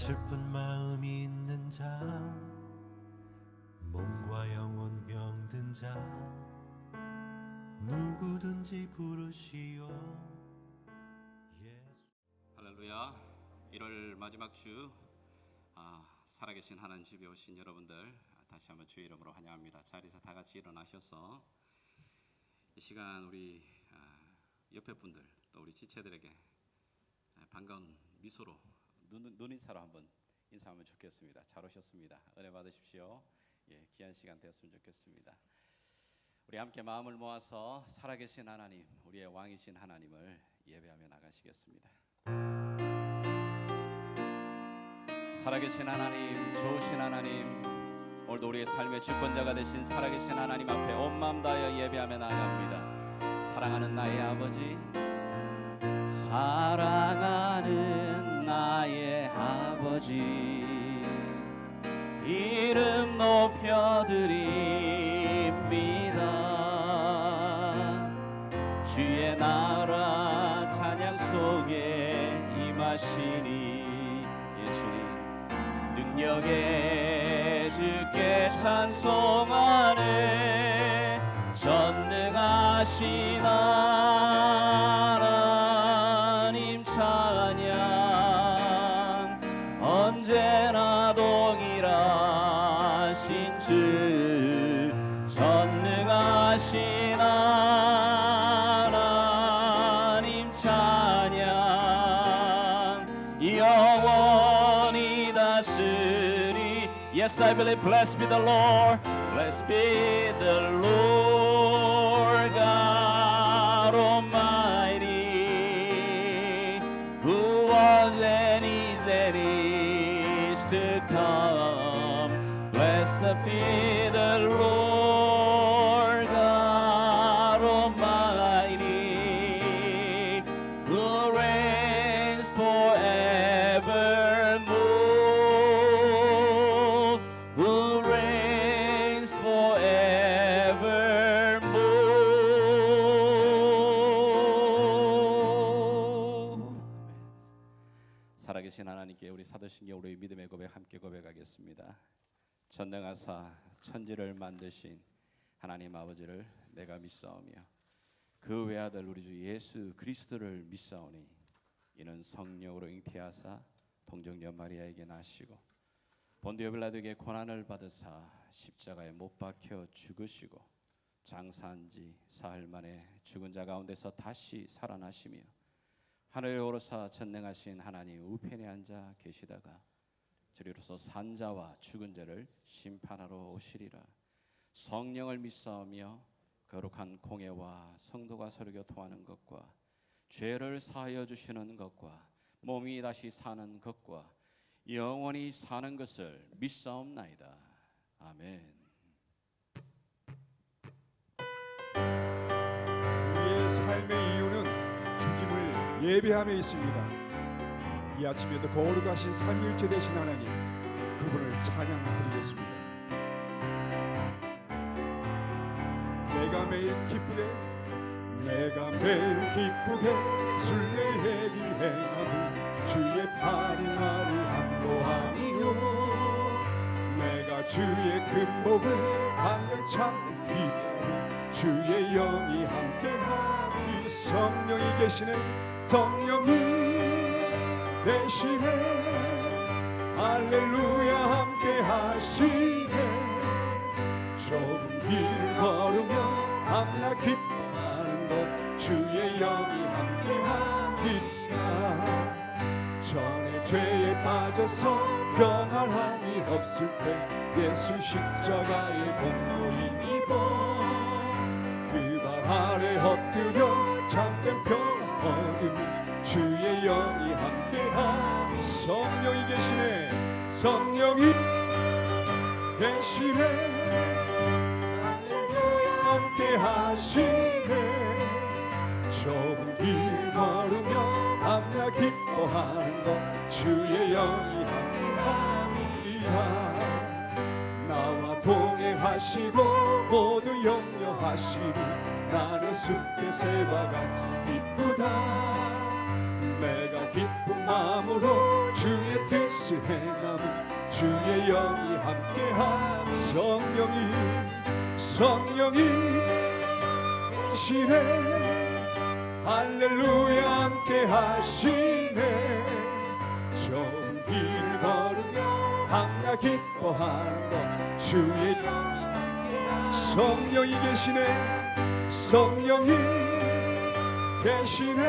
슬픈 마음이 있는 자, 몸과 영혼 병든 자, 누구든지 부르시오. 예수. 할렐루야. 1월 마지막 주, 살아계신 하나님 집에 오신 여러분들 다시 한번 주의 이름으로 환영합니다. 자리에서 다 같이 일어나셔서 이 시간 우리 옆에 분들 또 우리 지체들에게 반가운 미소로 눈인사로 한번 인사하면 좋겠습니다. 잘 오셨습니다. 은혜 받으십시오. 귀한 시간 되었으면 좋겠습니다. 우리 함께 마음을 모아서 살아계신 하나님, 우리의 왕이신 하나님을 예배하며 나가시겠습니다. 살아계신 하나님, 좋으신 하나님, 오늘도 우리의 삶의 주권자가 되신 살아계신 하나님 앞에 온 마음 다하여 예배하며 나갑니다. 사랑하는 나의 아버지, 사랑하는 나의 아버지, 이름 높여드립니다. 주의 나라 찬양 속에 임하시니 예수님 능력의 주께 찬송하네. 전능하신 하나님 찬양, 언제나 동일하신 주, 전능하신 하나님 찬양, 영원히 다스리. Yes, I believe. Blessed be the Lord, blessed be the Lord God Almighty, who was and is to come. Blessed be the Lord God Almighty, who reigns forevermore, who reigns forevermore. 살아계신 하나님께 우리 사도신경 우리의 믿음의 고백 함께 고백하겠습니다. 전능하사 천지를 만드신 하나님 아버지를 내가 믿사오며 그 외아들 우리 주 예수 그리스도를 믿사오니 이는 성령으로 잉태하사 동정녀 마리아에게 나시고 본디오 빌라도에게 고난을 받으사 십자가에 못 박혀 죽으시고 장사한 지 사흘 만에 죽은 자 가운데서 다시 살아나시며 하늘에 오르사 전능하신 하나님 우편에 앉아 계시다가 저리로서 산자와 죽은 자를 심판하러 오시리라. 성령을 믿사오며 거룩한 공예와 성도가 서로 교통하는 것과 죄를 사하여 주시는 것과 몸이 다시 사는 것과 영원히 사는 것을 믿사옵나이다. 아멘. 우리의 삶의 이유는 주님을 예배함에 있습니다. 이 아침에도 거룩하신 삼위일체 되신 하나님, 그분을 찬양드리겠습니다. 내가 매일 기쁘게 순례의 길 행하고 주의 팔이 나를 함께하니요. 내가 주의 금복을 방금 찾는 주의 영이 함께하니 성령이 계시네. 성령이 대신에 할렐루야 함께 하시네. 좁은 길을 걸으며 밤낮 기뻐하는 것 주의 영이 함께 하리라. 전에 죄에 빠져서 평안함이 없을 때 예수 십자가의 공로인 입어 그 발 아래 엎드려 참된 평안 얻으며 주의 영이 함께하니 성령이 계시네. 성령이 계시네. 할렐루야 함께하시네. 좁은 길 걸으며 밤낮 기뻐하는 것 주의 영이 함께하니라. 나와 동행하시고 모두 영영하시리. 나는 숲의 새와 같이 기쁘다. 내가 기쁜 마음으로 주의 뜻을 뜻을 행함은 주의 영이 함께하니 성령이 계시네 할렐루야 함께하시네 좋은 길을 걸으며 함께 기뻐하는 것 주의 영이 성령이 계시네 성령이 계시네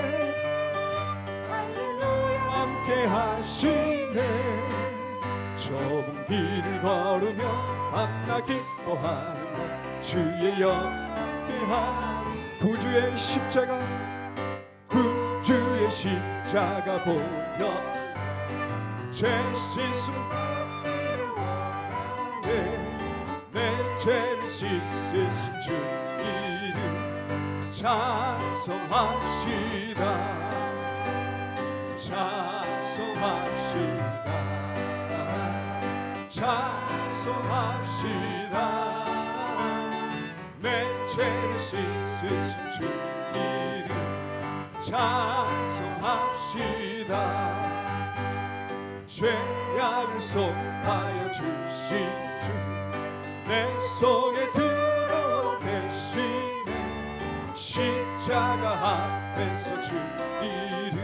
함께 하시네 좁은 길을 걸으며 함께 기뻐하는 것 주의 영 함께 하니 구주의 십자가 보여 제 실수 내 죄를 씻으신 주 이름 찬송합시다 내 죄를 씻으신 주 이름 찬송합시다 죄악을 속하여 주신 주 내 속에 들어오 계시네 십자가 앞에서 주 이름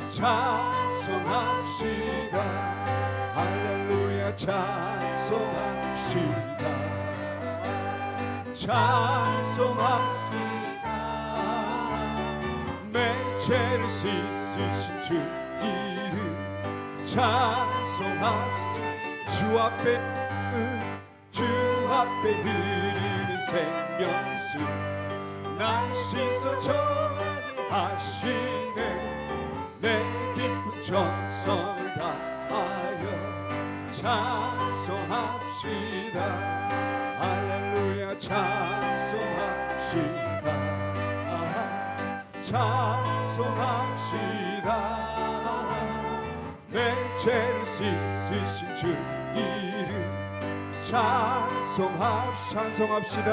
찬송합시다 할렐루야 찬송합시다 내 죄를 씻으신 주 이름 찬송합시다 주 앞에 흐르는 생명수 날 씻어 정하게 하시네 내 깊은 정성을 다하여 찬송합시다 할렐루야 찬송합시다 내 죄를 씻으신 주 이름 찬송합시다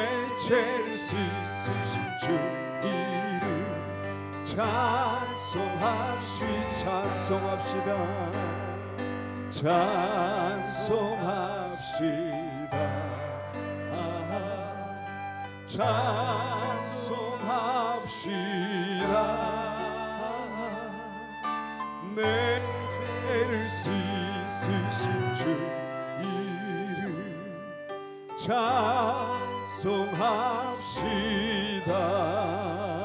내 죄를 씻으신 주 이름 찬송합시다 내 죄를 씻으신 주 이름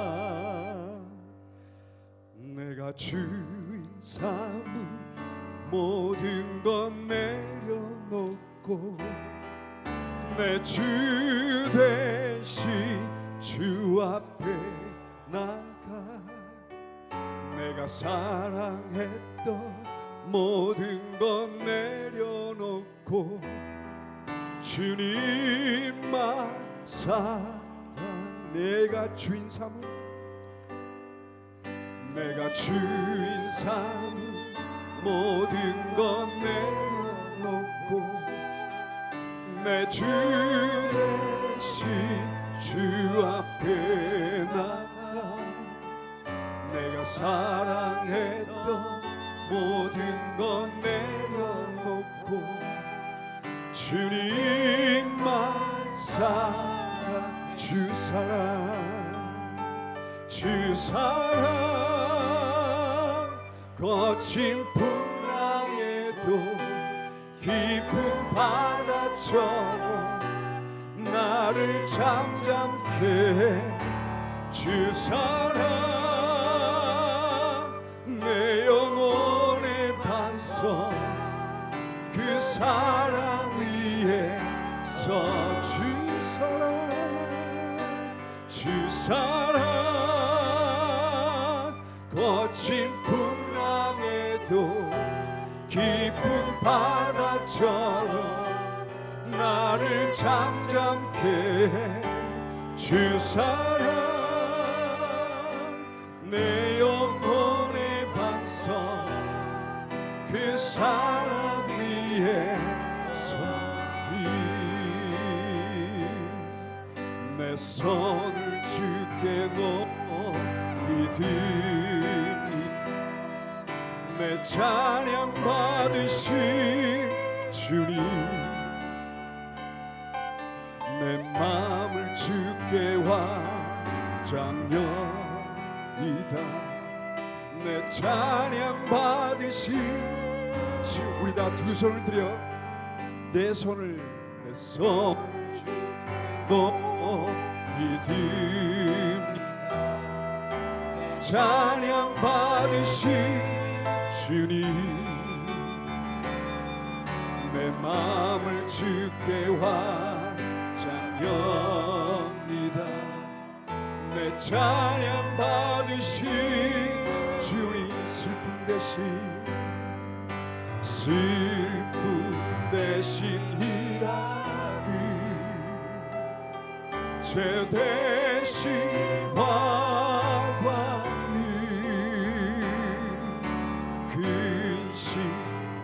찬송합시다 내가 주인 삼은 모든 것 내려놓고 내 주 대신 주 앞에 나가 내가 사랑했던 모든 것 내려놓고 주님만 사랑 내가 주인 삼은 모든 것 내려놓고 내 주 대신 주 앞에 나가 내가 사랑했던 모든 것 내려놓고 주님만 사랑 주 사랑 거친 풍랑에도 깊은 바다처럼 나를 잠잠케 해 주 사랑 내 영혼의 반석 그 사랑 위에서 주 사랑 거친 풍랑에도 깊은 바다처럼 나를 잠잠케 해 주 사랑 내 영혼의 반석 그 사랑 위에 서 내 손을 주께 높이드리 내 찬양 받으신 주님 내 마음을 주께 완전합니다 내 찬양 받으신 주 우리 다 두 손을 들여 내 손을 높이듭니다 찬양 받으신 주님 내 마음을 주께 완전합니다 내 찬양 받으신 주님 슬픔 대신 희락을 죄 대신 화관을 근심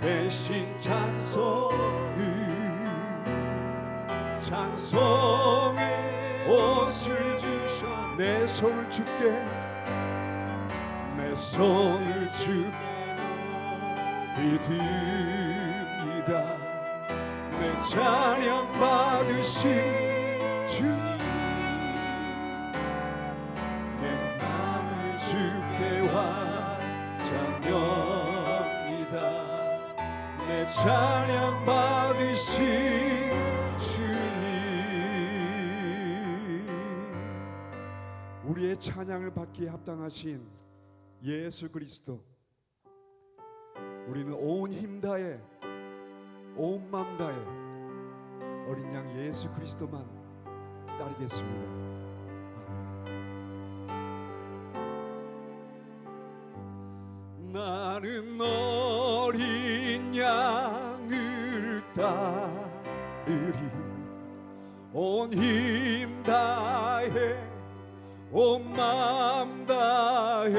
대신 찬송의 옷을 주셔 내 손을 주께 믿습니다 내 찬양 받으신 주님 내 마음을 주께 완전합니다 내 찬양 받으신 주님 우리의 찬양을 받기에 합당하신 예수 그리스도 우리는 온 힘 다해 온 맘 다해 어린 양 예수 그리스도만 따르겠습니다. 나는 어린 양을 따르리 온 힘 다해 온 맘 다해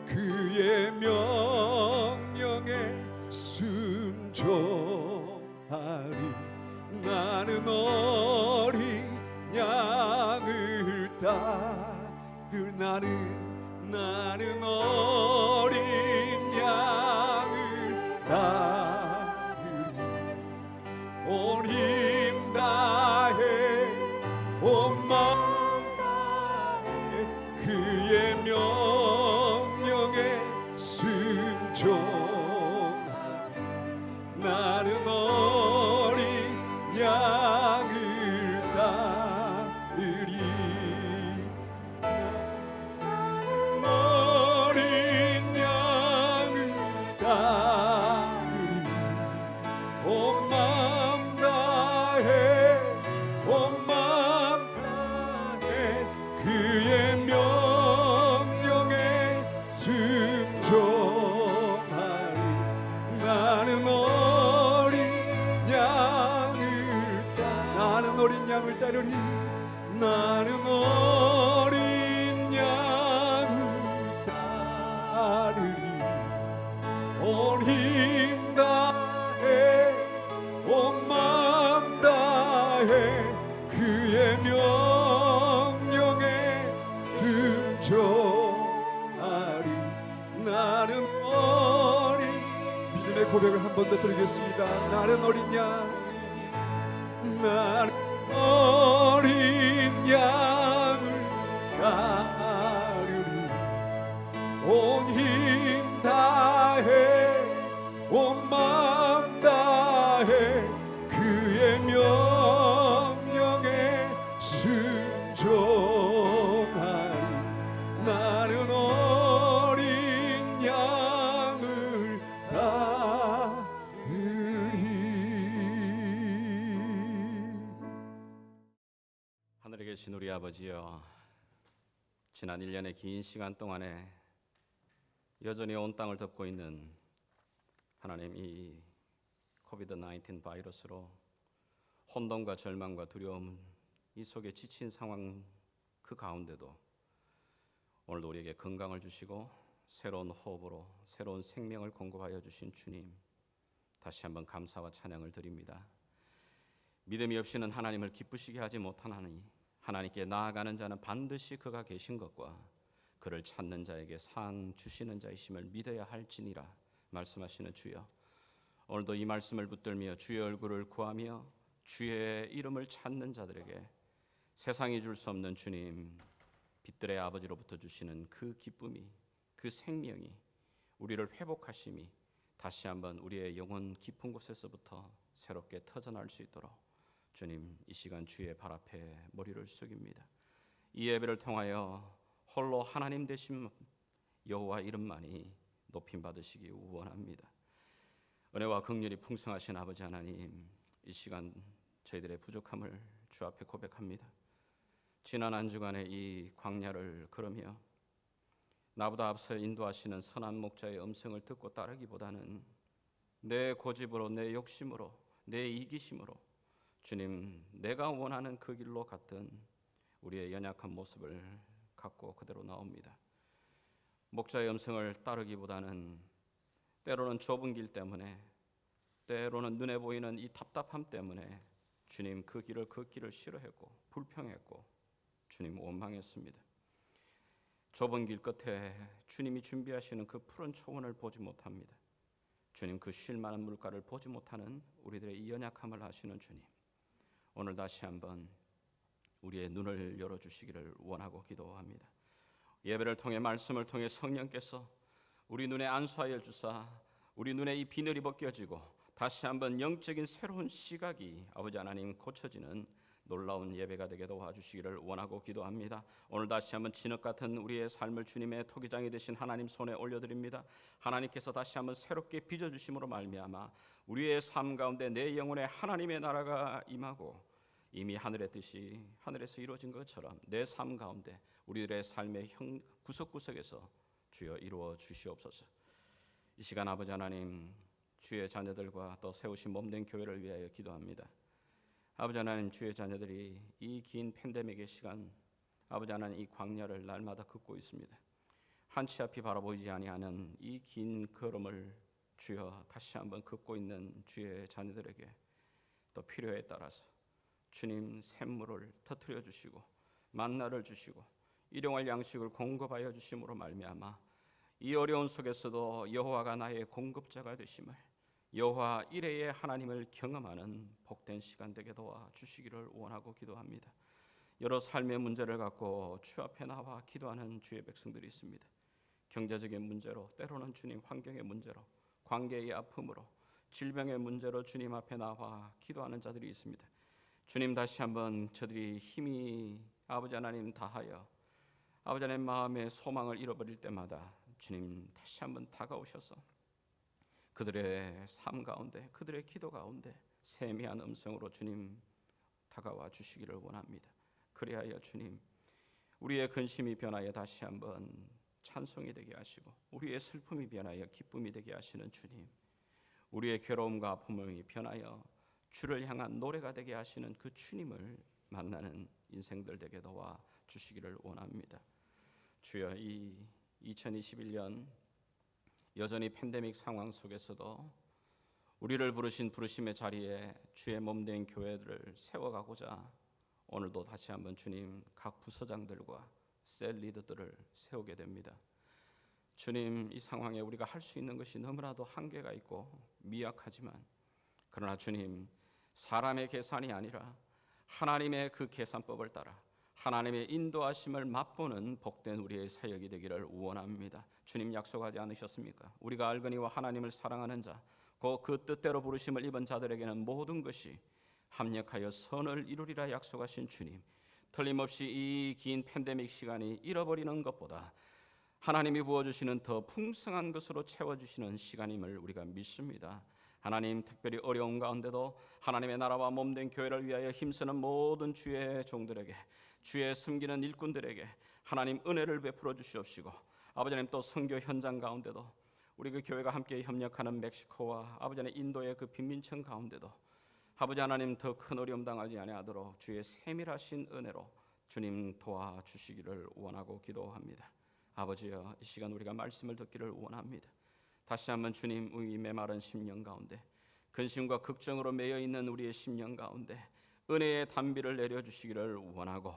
그의 명령에 순종하리 나는 어린 양을 따르 나는 어린 양을 따르리 온 힘 다해 온 마음 다해 그의 명령에 순종하리 나는 어린 양을 따르리 어린 양을 따르리 온 마음 다해 온 마음 다해 그의 명령에 순종하리 나는 어린 양을 따르리 나는 어린 양을 따르리 온 힘 다해 온 마음 다해 그의 명령에 순종하리 나는 어린 믿음의 고백을 한 번 더 드리겠습니다 나는 어린 양 나는 어린 양을 따르리 온 힘 다해 온 마음 다해 그의 명령에 순종하리 나는 어린 양을 하늘에 계신 우리 아버지여, 지난 1년의 긴 시간 동안에 여전히 온 땅을 덮고 있는 하나님 이 코비드-19 바이러스로 혼돈과 절망과 두려움 이 속에 지친 상황 그 가운데도 오늘도 우리에게 건강을 주시고 새로운 호흡으로 새로운 생명을 공급하여 주신 주님, 다시 한번 감사와 찬양을 드립니다. 믿음이 없이는 하나님을 기쁘시게 하지 못하나니 하나님께 나아가는 자는 반드시 그가 계신 것과 그를 찾는 자에게 상 주시는 자이심을 믿어야 할지니라 말씀하시는 주여, 오늘도 이 말씀을 붙들며 주의 얼굴을 구하며 주의 이름을 찾는 자들에게 세상이 줄 수 없는 주님 빛들의 아버지로부터 주시는 그 기쁨이, 그 생명이, 우리를 회복하심이 다시 한번 우리의 영혼 깊은 곳에서부터 새롭게 터져날 수 있도록 주님 이 시간 주의 발 앞에 머리를 숙입니다. 이 예배를 통하여 홀로 하나님 되신 여호와 이름만이 높임 받으시기 원합니다. 은혜와 긍휼이 풍성하신 아버지 하나님, 이 시간 저희들의 부족함을 주 앞에 고백합니다. 지난 한 주간의 이 광야를 걸으며 나보다 앞서 인도하시는 선한 목자의 음성을 듣고 따르기보다는 내 고집으로, 내 욕심으로, 내 이기심으로 주님 내가 원하는 그 길로 갔던 우리의 연약한 모습을 갖고 그대로 나옵니다. 목자의 음성을 따르기보다는 때로는 좁은 길 때문에, 때로는 눈에 보이는 이 답답함 때문에 주님 그 길을 걷기를 싫어했고 불평했고 주님 원망했습니다. 좁은 길 끝에 주님이 준비하시는 그 푸른 초원을 보지 못합니다. 주님 그 쉴 만한 물가를 보지 못하는 우리들의 이 연약함을 아시는 주님, 오늘 다시 한번 우리의 눈을 열어주시기를 원하고 기도합니다. 예배를 통해 말씀을 통해 성령께서 우리 눈에 안수하여 주사 우리 눈에 이 비늘이 벗겨지고 다시 한번 영적인 새로운 시각이 아버지 하나님 고쳐지는 놀라운 예배가 되게 도와주시기를 원하고 기도합니다. 오늘 다시 한번 진흙 같은 우리의 삶을 주님의 토기장이 되신 하나님 손에 올려드립니다. 하나님께서 다시 한번 새롭게 빚어주심으로 말미암아 우리의 삶 가운데 내 영혼에 하나님의 나라가 임하고 이미 하늘의 뜻이 하늘에서 이루어진 것처럼 내 삶 가운데 우리들의 삶의 구석구석에서 주여 이루어 주시옵소서. 이 시간 아버지 하나님, 주의 자녀들과 또 세우신 몸된 교회를 위하여 기도합니다. 아버지 하나님, 주의 자녀들이 이 긴 팬데믹의 시간 아버지 하나님 이 광야를 날마다 걷고 있습니다. 한치 앞이 바라보이지 아니하는 이 긴 걸음을 주여 다시 한번 걷고 있는 주의 자녀들에게 또 필요에 따라서 주님 샘물을 터뜨려 주시고 만나를 주시고 일용할 양식을 공급하여 주심으로 말미암아 이 어려운 속에서도 여호와가 나의 공급자가 되심을, 여호와 이레의 하나님을 경험하는 복된 시간 되게 도와 주시기를 원하고 기도합니다. 여러 삶의 문제를 갖고 주 앞에 나와 기도하는 주의 백성들이 있습니다. 경제적인 문제로, 때로는 주님 환경의 문제로, 관계의 아픔으로, 질병의 문제로 주님 앞에 나와 기도하는 자들이 있습니다. 주님 다시 한번 저들이 힘이 아버지 하나님 다하여 아버지 하나님 마음의 소망을 잃어버릴 때마다 주님 다시 한번 다가오셔서 그들의 삶 가운데, 그들의 기도 가운데 세미한 음성으로 주님 다가와 주시기를 원합니다. 그리하여 주님 우리의 근심이 변하여 다시 한번 찬송이 되게 하시고 우리의 슬픔이 변하여 기쁨이 되게 하시는 주님, 우리의 괴로움과 아픔이 변하여 주를 향한 노래가 되게 하시는 그 주님을 만나는 인생들 되게 도와 주시기를 원합니다. 주여, 이 2021년 여전히 팬데믹 상황 속에서도 우리를 부르신 부르심의 자리에 주의 몸된 교회들을 세워가고자 오늘도 다시 한번 주님 각 부서장들과 셀 리더들을 세우게 됩니다. 주님, 이 상황에 우리가 할 수 있는 것이 너무나도 한계가 있고 미약하지만, 그러나 주님 사람의 계산이 아니라 하나님의 그 계산법을 따라 하나님의 인도하심을 맛보는 복된 우리의 사역이 되기를 원합니다. 주님 약속하지 않으셨습니까? 우리가 알거니와 하나님을 사랑하는 자, 그 뜻대로 부르심을 입은 자들에게는 모든 것이 합력하여 선을 이루리라 약속하신 주님, 틀림없이 이 긴 팬데믹 시간이 잃어버리는 것보다 하나님이 부어주시는 더 풍성한 것으로 채워주시는 시간임을 우리가 믿습니다. 하나님, 특별히 어려운 가운데도 하나님의 나라와 몸된 교회를 위하여 힘쓰는 모든 주의 종들에게, 주의 섬기는 일꾼들에게 하나님 은혜를 베풀어 주시옵시고, 아버지 하나님 또 선교 현장 가운데도 우리 그 교회가 함께 협력하는 멕시코와 아버지 하나님 인도의 그 빈민청 가운데도 아버지 하나님 더 큰 어려움 당하지 아니하도록 주의 세밀하신 은혜로 주님 도와주시기를 원하고 기도합니다. 아버지여, 이 시간 우리가 말씀을 듣기를 원합니다. 다시 한번 주님, 이 메마른 심령 가운데, 근심과 걱정으로 매여 있는 우리의 심령 가운데 은혜의 단비를 내려주시기를 원하고,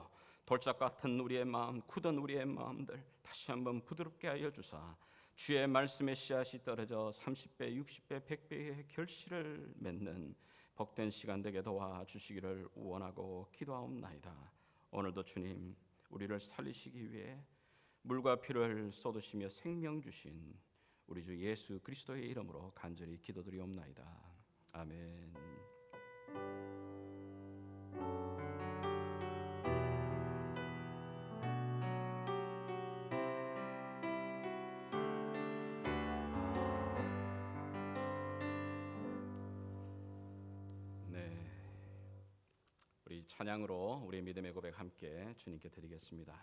돌짝 같은 우리의 마음, 굳은 우리의 마음들 다시 한번 부드럽게 하여 주사 주의 말씀의 씨앗이 떨어져 30배, 60배, 100배의 결실을 맺는 복된 시간 되게 도와주시기를 원하고 기도하옵나이다. 오늘도 주님 우리를 살리시기 위해 물과 피를 쏟으시며 생명 주신 우리 주 예수 그리스도의 이름으로 간절히 기도드리옵나이다. 아멘. 네, 우리 찬양으로 우리의 믿음의 고백 함께 주님께 드리겠습니다.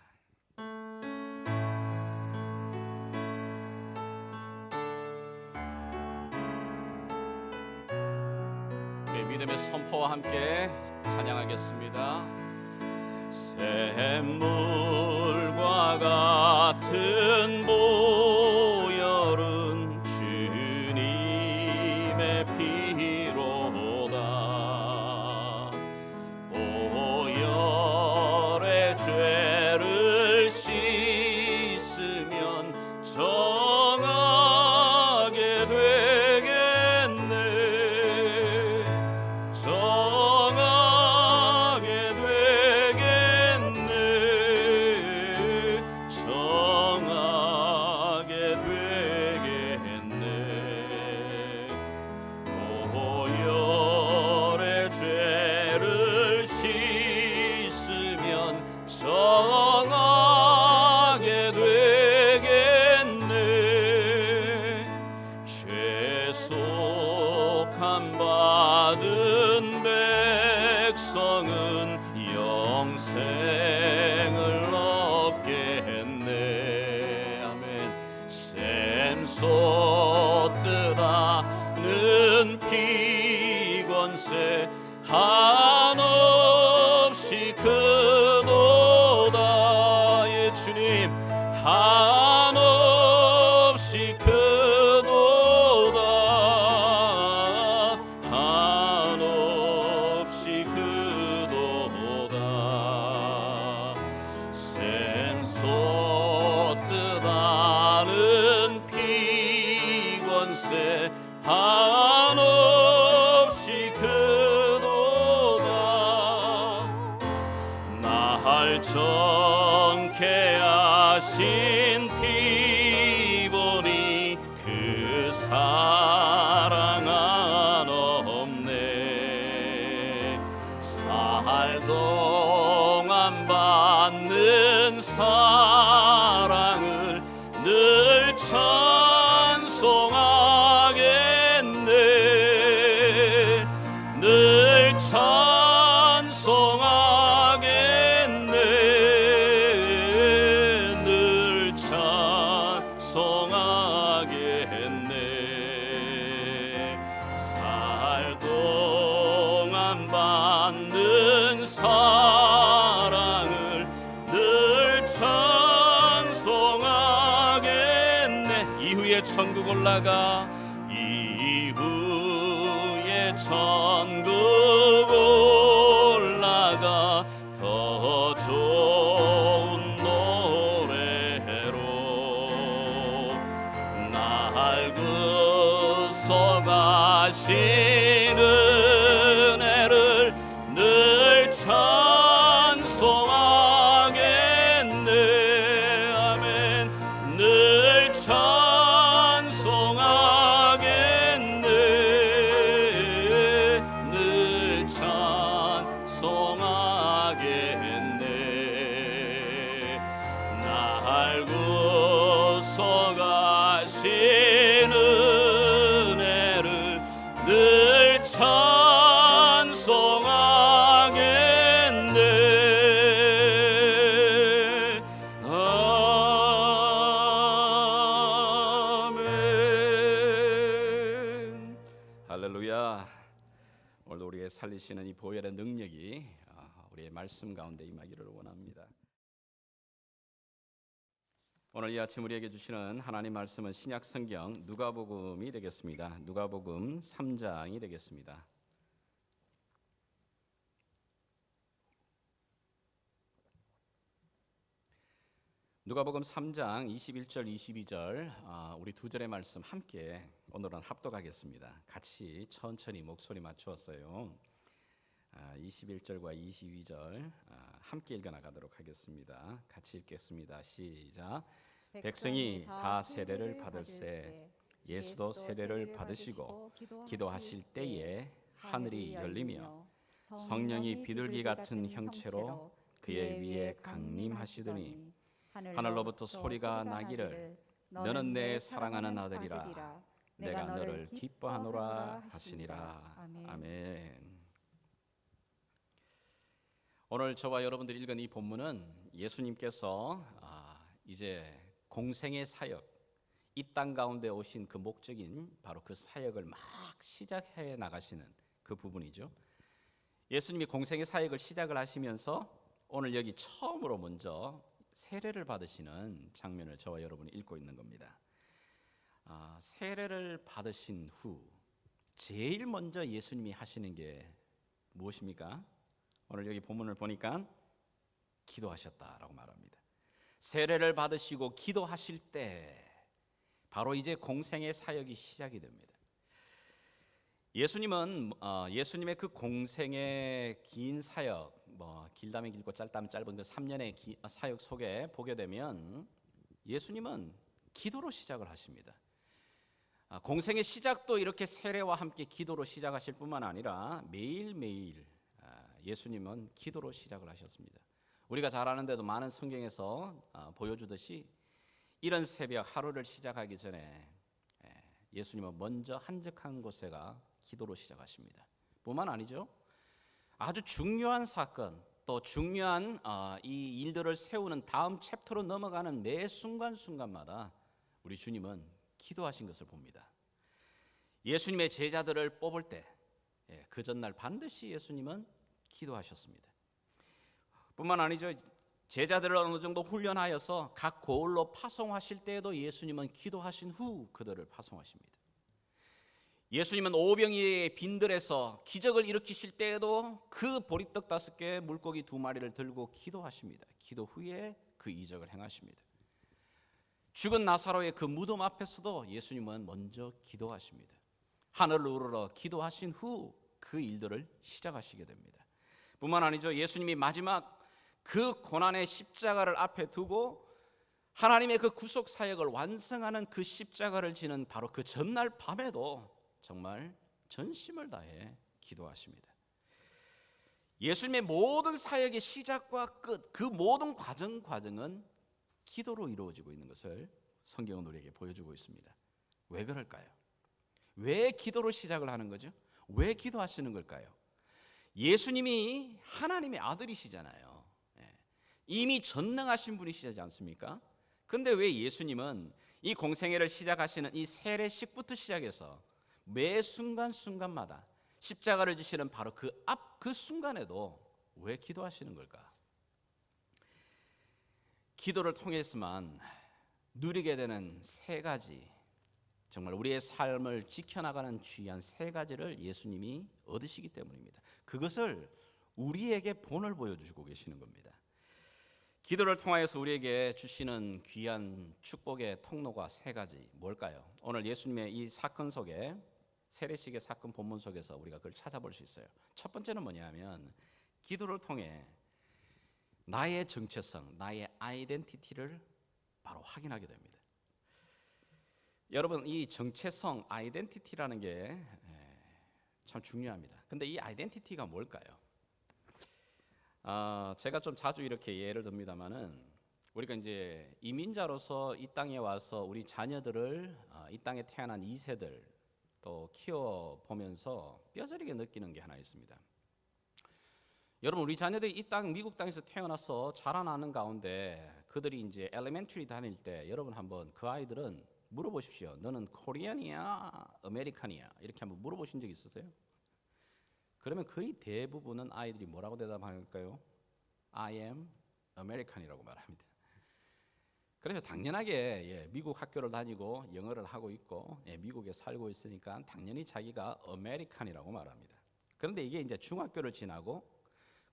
믿음의 선포와 함께 찬양하겠습니다. 샘물과 같은 보혈은 주님의 피로다. 보혈의 죄를 씻으면 정하게 되겠네. 정하게 되겠네. 정하게 되겠네. 보혈의 죄를 씻으면 정하게 되겠네. 죄속함 받은 백성은 영생을 얻겠네. 아멘. 샘솟듯 하는 피권세 한없이 크도다. 예 주님 한없이 크도다. 한없이 크도다. 샘솟듯 하는 피권세 한없이 크도다. 날 정케 하신 피보니 그 사랑 한없네. 살 동안 받는 사랑을 늘 찬송하겠네. 늘 찬송하겠네. 늘 찬송하겠네. 살 동안 받는 사랑을 늘 찬송하겠네. 이후에 천국 올라가 이후에 천국 올라가 더 좋은 노래로 날 구속하신 은혜를 늘 찬송하겠네. 아멘. 늘 찬송하겠네. 늘 찬송하겠네. 날 구속하신 은혜를 늘 찬송하겠네. 아멘. 할렐루야. 오늘도 우리의 살리시는 이 보혈의 능력이 우리의 말씀 가운데 임하기를 원합니다. 오늘 이 아침 우리에게 주시는 하나님 말씀은 신약 성경 누가복음이 되겠습니다. 누가복음 3장이 되겠습니다. 누가복음 3장 21절 22절 우리 두 절의 말씀 함께 오늘은 합독하겠습니다. 같이 천천히 목소리 맞추었어요. 21절과 22절 함께 읽어나가도록 하겠습니다. 같이 읽겠습니다. 시작. 백성이 다 세례를 받을세 예수도 세례를 받으시고 기도하실 때에 하늘이 열리며 성령이 비둘기 같은 형체로 그의 위에 강림하시더니 하늘로부터 소리가 나기를 너는 내 사랑하는 아들이라 내가 너를 기뻐하노라 하시니라. 아멘. 오늘 저와 여러분들이 읽은 이 본문은 예수님께서 이제 공생의 사역, 이 땅 가운데 오신 그 목적인 바로 그 사역을 막 시작해 나가시는 그 부분이죠. 예수님이 공생의 사역을 시작을 하시면서 오늘 여기 처음으로 먼저 세례를 받으시는 장면을 저와 여러분이 읽고 있는 겁니다. 세례를 받으신 후 제일 먼저 예수님이 하시는 게 무엇입니까? 오늘 여기 본문을 보니까 기도하셨다라고 말합니다. 세례를 받으시고 기도하실 때 바로 이제 공생의 사역이 시작이 됩니다. 예수님은 예수님의 그 공생의 긴 사역, 길다면 길고 짧다면 짧은 그 3년의 사역 속에 보게 되면 예수님은 기도로 시작을 하십니다. 공생의 시작도 이렇게 세례와 함께 기도로 시작하실 뿐만 아니라 매일매일 예수님은 기도로 시작을 하셨습니다. 우리가 잘 아는데도 많은 성경에서 보여주듯이 이런 새벽 하루를 시작하기 전에 예수님은 먼저 한적한 곳에가 기도로 시작하십니다. 뿐만 아니죠. 아주 중요한 사건 또 중요한 이 일들을 세우는 다음 챕터로 넘어가는 매 순간순간마다 우리 주님은 기도하신 것을 봅니다. 예수님의 제자들을 뽑을 때 그 전날 반드시 예수님은 기도하셨습니다. 뿐만 아니죠. 제자들을 어느 정도 훈련하여서 각 고을로 파송하실 때에도 예수님은 기도하신 후 그들을 파송하십니다. 예수님은 오병이의 빈들에서 기적을 일으키실 때에도 그 보리떡 5개 물고기 2마리를 들고 기도하십니다. 기도 후에 그 이적을 행하십니다. 죽은 나사로의 그 무덤 앞에서도 예수님은 먼저 기도하십니다. 하늘을 우러러 기도하신 후 그 일들을 시작하시게 됩니다. 뿐만 아니죠. 예수님이 마지막 그 고난의 십자가를 앞에 두고 하나님의 그 구속 사역을 완성하는 그 십자가를 지는 바로 그 전날 밤에도 정말 전심을 다해 기도하십니다. 예수님의 모든 사역의 시작과 끝, 그 모든 과정은 기도로 이루어지고 있는 것을 성경은 우리에게 보여주고 있습니다. 왜 그럴까요? 왜 기도로 시작을 하는 거죠? 왜 기도하시는 걸까요? 예수님이 하나님의 아들이시잖아요. 이미 전능하신 분이시지 않습니까? 근데 왜 예수님은 이 공생애를 시작하시는 이 세례식부터 시작해서 매 순간순간마다 십자가를 지시는 바로 그 순간에도 왜 기도하시는 걸까? 기도를 통해서만 누리게 되는 3가지, 정말 우리의 삶을 지켜나가는 귀한 3가지를 예수님이 얻으시기 때문입니다. 그것을 우리에게 본을 보여주고 계시는 겁니다. 기도를 통하여서 우리에게 주시는 귀한 축복의 통로가 3가지 뭘까요? 오늘 예수님의 이 사건 속에 세례식의 사건 본문 속에서 우리가 그걸 찾아볼 수 있어요. 첫 번째는 뭐냐면 기도를 통해 나의 정체성, 나의 아이덴티티를 바로 확인하게 됩니다. 여러분, 이 정체성, 아이덴티티라는 게 참 중요합니다. 근데 이 아이덴티티가 뭘까요? 제가 좀 자주 이렇게 예를 듭니다만은 우리가 이제 이민자로서 이 땅에 와서 우리 자녀들을 이 땅에 태어난 2세들 또 키워 보면서 뼈저리게 느끼는 게 하나 있습니다. 여러분, 우리 자녀들이 이 땅 미국 땅에서 태어나서 자라나는 가운데 그들이 이제 엘리멘터리 다닐 때 여러분 한번 그 아이들은 물어보십시오. 너는 코리안이야, 아메리칸이야? 이렇게 한번 물어보신 적 있으세요? 그러면 거의 대부분은 아이들이 뭐라고 대답할까요? I am American이라고 말합니다. 그래서 당연하게 미국 학교를 다니고 영어를 하고 있고 미국에 살고 있으니까 당연히 자기가 아메리칸이라고 말합니다. 그런데 이게 이제 중학교를 지나고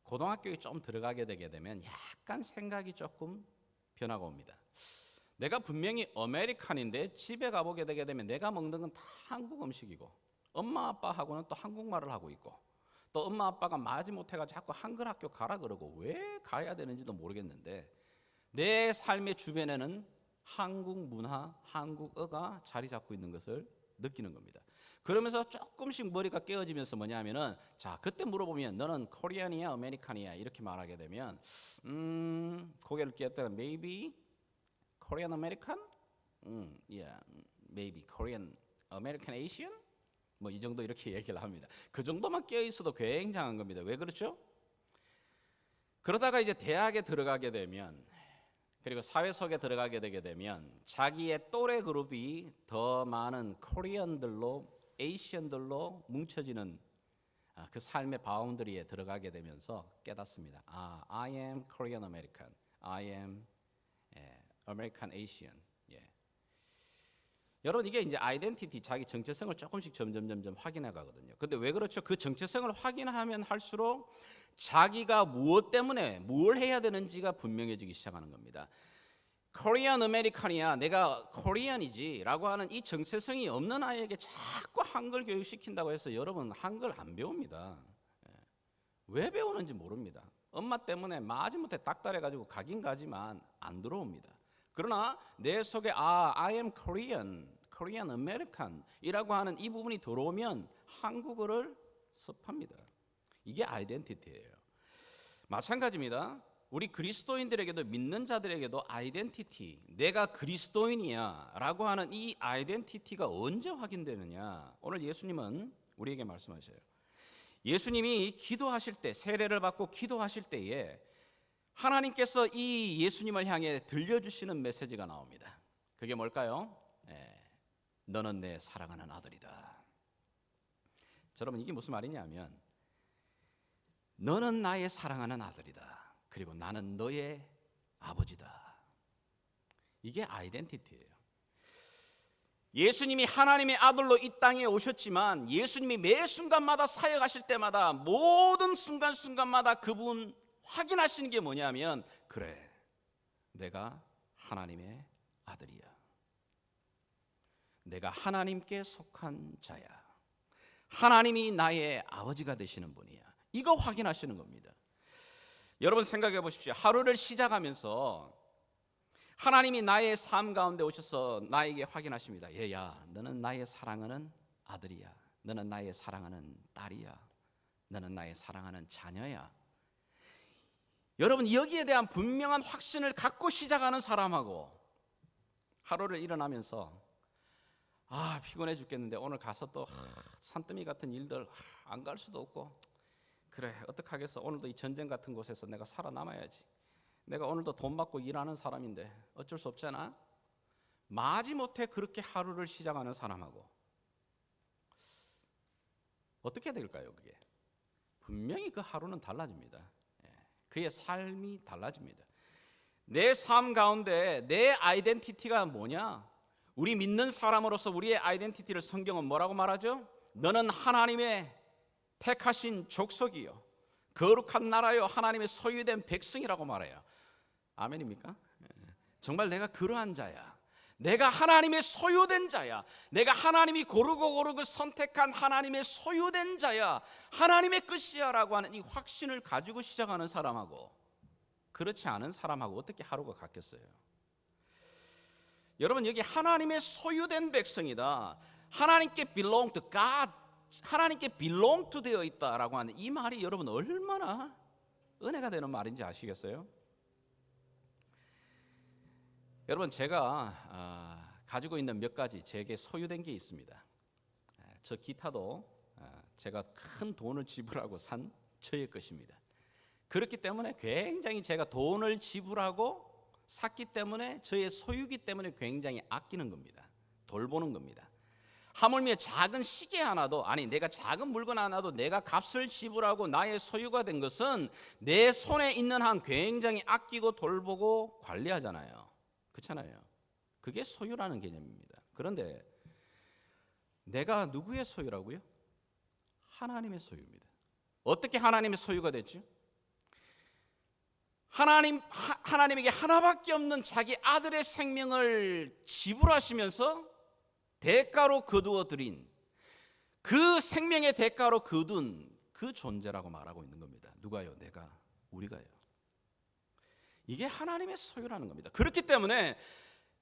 고등학교에 좀 들어가게 되게 되면 약간 생각이 조금 변화가 옵니다. 내가 분명히 아메리칸인데 집에 가보게 되게 되면 내가 먹는 건 다 한국 음식이고 엄마 아빠하고는 또 한국말을 하고 있고 또 엄마 아빠가 마지못해가 자꾸 한글 학교 가라 그러고 왜 가야 되는지도 모르겠는데 내 삶의 주변에는 한국 문화, 한국어가 자리 잡고 있는 것을 느끼는 겁니다. 그러면서 조금씩 머리가 깨어지면서 뭐냐면은 자 그때 물어보면 너는 코리안이야 아메리칸이야 이렇게 말하게 되면 고개를 끄덕거리다가 maybe Korean American? Yeah, maybe Korean American Asian? 뭐 이 정도 이렇게 얘기를 합니다. 그 정도만 깨어 있어도 굉장한 겁니다. 왜 그렇죠? 그러다가 이제 대학에 들어가게 되면 그리고 사회 속에 들어가게 되게 되면 자기의 또래 그룹이 더 많은 코리안들로 에이시언들로 뭉쳐지는 그 삶의 바운더리에 들어가게 되면서 깨닫습니다. I am Korean American. I am American Asian. 예. 여러분 이게 이제 아이덴티티 자기 정체성을 조금씩 점점 확인해 가거든요. 근데 왜 그렇죠? 그 정체성을 확인하면 할수록 자기가 무엇 때문에 뭘 해야 되는지가 분명해지기 시작하는 겁니다. 코리안 아메리칸이야 내가 코리안이지라고 하는 이 정체성이 없는 아이에게 자꾸 한글 교육 시킨다고 해서 여러분 한글 안 배웁니다. 왜 배우는지 모릅니다. 엄마 때문에 마지못해 닥달해 가지고 가긴 가지만 안 들어옵니다. 그러나 내 속에 I am Korean American이라고 하는 이 부분이 들어오면 한국어를 습합니다. 이게 아이덴티티예요. 마찬가지입니다. 우리 그리스도인들에게도 믿는 자들에게도 아이덴티티, 내가 그리스도인이야라고 하는 이 아이덴티티가 언제 확인되느냐? 오늘 예수님은 우리에게 말씀하셔요. 예수님이 기도하실 때, 세례를 받고 기도하실 때에 하나님께서 이 예수님을 향해 들려주시는 메시지가 나옵니다. 그게 뭘까요? 너는 내 사랑하는 아들이다. 여러분 이게 무슨 말이냐면 너는 나의 사랑하는 아들이다. 그리고 나는 너의 아버지다. 이게 아이덴티티예요. 예수님이 하나님의 아들로 이 땅에 오셨지만 예수님이 매 순간마다 사역하실 때마다 모든 순간순간마다 그분 확인하시는 게 뭐냐면 그래 내가 하나님의 아들이야. 내가 하나님께 속한 자야. 하나님이 나의 아버지가 되시는 분이야. 이거 확인하시는 겁니다. 여러분 생각해 보십시오. 하루를 시작하면서 하나님이 나의 삶 가운데 오셔서 나에게 확인하십니다. 얘야, 너는 나의 사랑하는 아들이야. 너는 나의 사랑하는 딸이야. 너는 나의 사랑하는 자녀야. 여러분 여기에 대한 분명한 확신을 갖고 시작하는 사람하고 하루를 일어나면서 피곤해 죽겠는데 오늘 가서 또 산더미 같은 일들 안 갈 수도 없고 그래 어떡하겠어. 오늘도 이 전쟁 같은 곳에서 내가 살아남아야지. 내가 오늘도 돈 받고 일하는 사람인데 어쩔 수 없잖아. 마지못해 그렇게 하루를 시작하는 사람하고 어떻게 될까요? 그게 분명히 그 하루는 달라집니다. 그의 삶이 달라집니다. 내 삶 가운데 내 아이덴티티가 뭐냐? 우리 믿는 사람으로서 우리의 아이덴티티를 성경은 뭐라고 말하죠? 너는 하나님의 택하신 족속이요 거룩한 나라요 하나님의 소유된 백성이라고 말해요. 아멘입니까? 정말 내가 그러한 자야. 내가 하나님의 소유된 자야. 내가 하나님이 고르고 선택한 하나님의 소유된 자야. 하나님의 끝이야 라고 하는 이 확신을 가지고 시작하는 사람하고 그렇지 않은 사람하고 어떻게 하루가 같겠어요? 여러분 여기 하나님의 소유된 백성이다. 하나님께 belong to God, 하나님께 belong to 되어 있다라고 하는 이 말이 여러분 얼마나 은혜가 되는 말인지 아시겠어요? 여러분 제가 가지고 있는 몇 가지 제게 소유된 게 있습니다. 저 기타도 제가 큰 돈을 지불하고 산 저의 것입니다. 그렇기 때문에 굉장히 제가 돈을 지불하고 샀기 때문에 저의 소유기 때문에 굉장히 아끼는 겁니다. 돌보는 겁니다. 하물며 작은 시계 하나도 내가 작은 물건 하나도 내가 값을 지불하고 나의 소유가 된 것은 내 손에 있는 한 굉장히 아끼고 돌보고 관리하잖아요. 그렇잖아요. 그게 소유라는 개념입니다. 그런데 내가 누구의 소유라고요? 하나님의 소유입니다. 어떻게 하나님의 소유가 됐죠? 하나님에게 하나밖에 없는 자기 아들의 생명을 지불하시면서 대가로 거두어 드린, 그 생명의 대가로 거둔 그 존재라고 말하고 있는 겁니다. 누가요? 내가, 우리가요. 이게 하나님의 소유라는 겁니다. 그렇기 때문에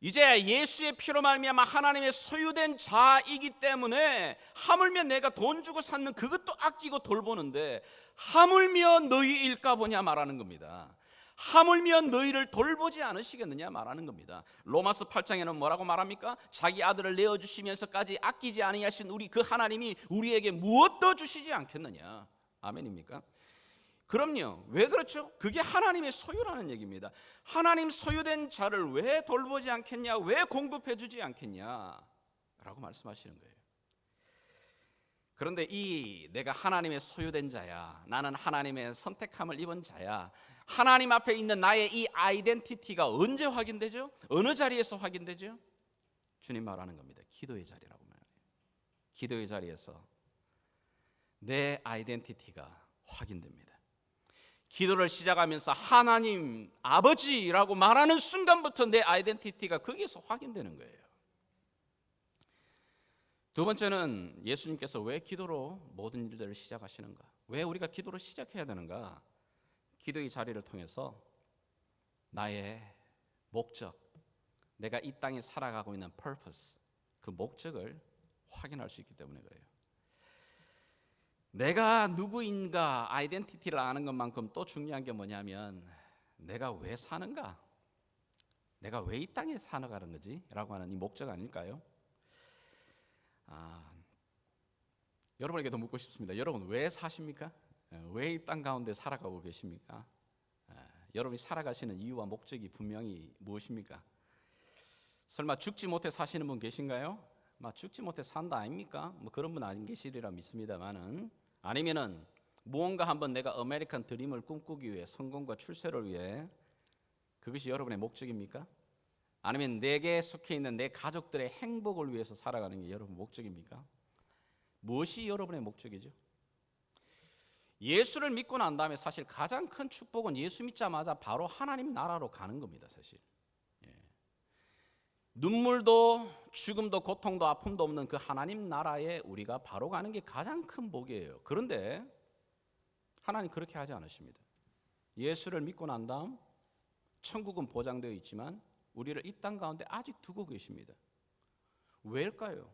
이제 예수의 피로 말미암아 하나님의 소유된 자이기 때문에 하물며 내가 돈 주고 샀는 그것도 아끼고 돌보는데 하물며 너희일까 보냐 말하는 겁니다. 하물며 너희를 돌보지 않으시겠느냐 말하는 겁니다. 로마서 8장에는 뭐라고 말합니까? 자기 아들을 내어주시면서까지 아끼지 아니하신 우리 그 하나님이 우리에게 무엇 더 주시지 않겠느냐. 아멘입니까? 그럼요. 왜 그렇죠? 그게 하나님의 소유라는 얘기입니다. 하나님 소유된 자를 왜 돌보지 않겠냐, 왜 공급해 주지 않겠냐 라고 말씀하시는 거예요. 그런데 이 내가 하나님의 소유된 자야, 나는 하나님의 선택함을 입은 자야, 하나님 앞에 있는 나의 이 아이덴티티가 언제 확인되죠? 어느 자리에서 확인되죠? 주님 말하는 겁니다. 기도의 자리라고 말해요. 기도의 자리에서 내 아이덴티티가 확인됩니다. 기도를 시작하면서 하나님 아버지라고 말하는 순간부터 내 아이덴티티가 거기에서 확인되는 거예요. 두 번째는 예수님께서 왜 기도로 모든 일들을 시작하시는가? 왜 우리가 기도로 시작해야 되는가? 기도의 자리를 통해서 나의 목적, 내가 이 땅에 살아가고 있는 purpose, 그 목적을 확인할 수 있기 때문에 그래요. 내가 누구인가 아이덴티티를 아는 것만큼 또 중요한 게 뭐냐면 내가 왜 사는가? 내가 왜 이 땅에 살아가는 거지? 라고 하는 이 목적 아닐까요? 여러분에게도 묻고 싶습니다. 여러분 왜 사십니까? 왜 이 땅 가운데 살아가고 계십니까? 여러분이 살아가시는 이유와 목적이 분명히 무엇입니까? 설마 죽지 못해 사시는 분 계신가요? 죽지 못해 산다 아닙니까? 그런 분 안 계시리라 믿습니다만은, 아니면은 무언가 한번 내가 아메리칸 드림을 꿈꾸기 위해, 성공과 출세를 위해, 그것이 여러분의 목적입니까? 아니면 내게 속해 있는 내 가족들의 행복을 위해서 살아가는 게 여러분 목적입니까? 무엇이 여러분의 목적이죠? 예수를 믿고 난 다음에 사실 가장 큰 축복은 예수 믿자마자 바로 하나님 나라로 가는 겁니다. 사실 눈물도 죽음도 고통도 아픔도 없는 그 하나님 나라에 우리가 바로 가는 게 가장 큰 복이에요. 그런데 하나님 그렇게 하지 않으십니다. 예수를 믿고 난 다음 천국은 보장되어 있지만 우리를 이 땅 가운데 아직 두고 계십니다. 왜일까요?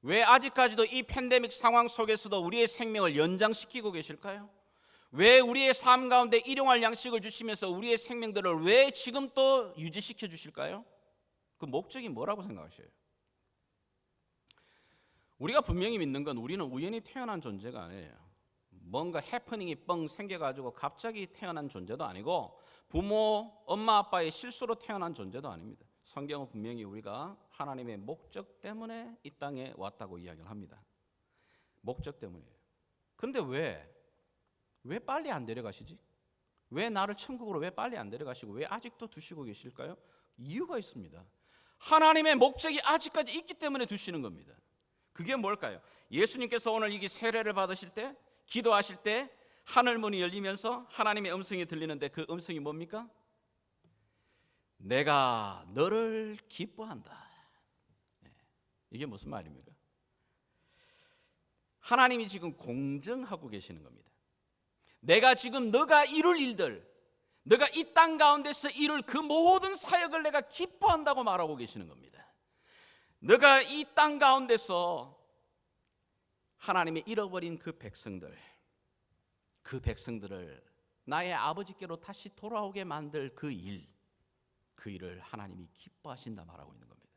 왜 아직까지도 이 팬데믹 상황 속에서도 우리의 생명을 연장시키고 계실까요? 왜 우리의 삶 가운데 일용할 양식을 주시면서 우리의 생명들을 왜 지금 또 유지시켜 주실까요? 그 목적이 뭐라고 생각하셔요? 우리가 분명히 믿는 건 우리는 우연히 태어난 존재가 아니에요. 뭔가 해프닝이 뻥 생겨가지고 갑자기 태어난 존재도 아니고 부모, 엄마, 아빠의 실수로 태어난 존재도 아닙니다. 성경은 분명히 우리가 하나님의 목적 때문에 이 땅에 왔다고 이야기를 합니다. 목적 때문이에요. 근데 왜 빨리 안 데려가시지? 왜 나를 천국으로 왜 빨리 안 데려가시고 왜 아직도 두시고 계실까요? 이유가 있습니다. 하나님의 목적이 아직까지 있기 때문에 두시는 겁니다. 그게 뭘까요? 예수님께서 오늘 이 세례를 받으실 때, 기도하실 때 하늘 문이 열리면서 하나님의 음성이 들리는데 그 음성이 뭡니까? 내가 너를 기뻐한다. 이게 무슨 말입니까? 하나님이 지금 공정하고 계시는 겁니다. 내가 지금 너가 이룰 일들, 너가 이 땅 가운데서 이룰 그 모든 사역을 내가 기뻐한다고 말하고 계시는 겁니다. 너가 이 땅 가운데서 하나님의 잃어버린 그 백성들을 나의 아버지께로 다시 돌아오게 만들 그 일을 하나님이 기뻐하신다 말하고 있는 겁니다.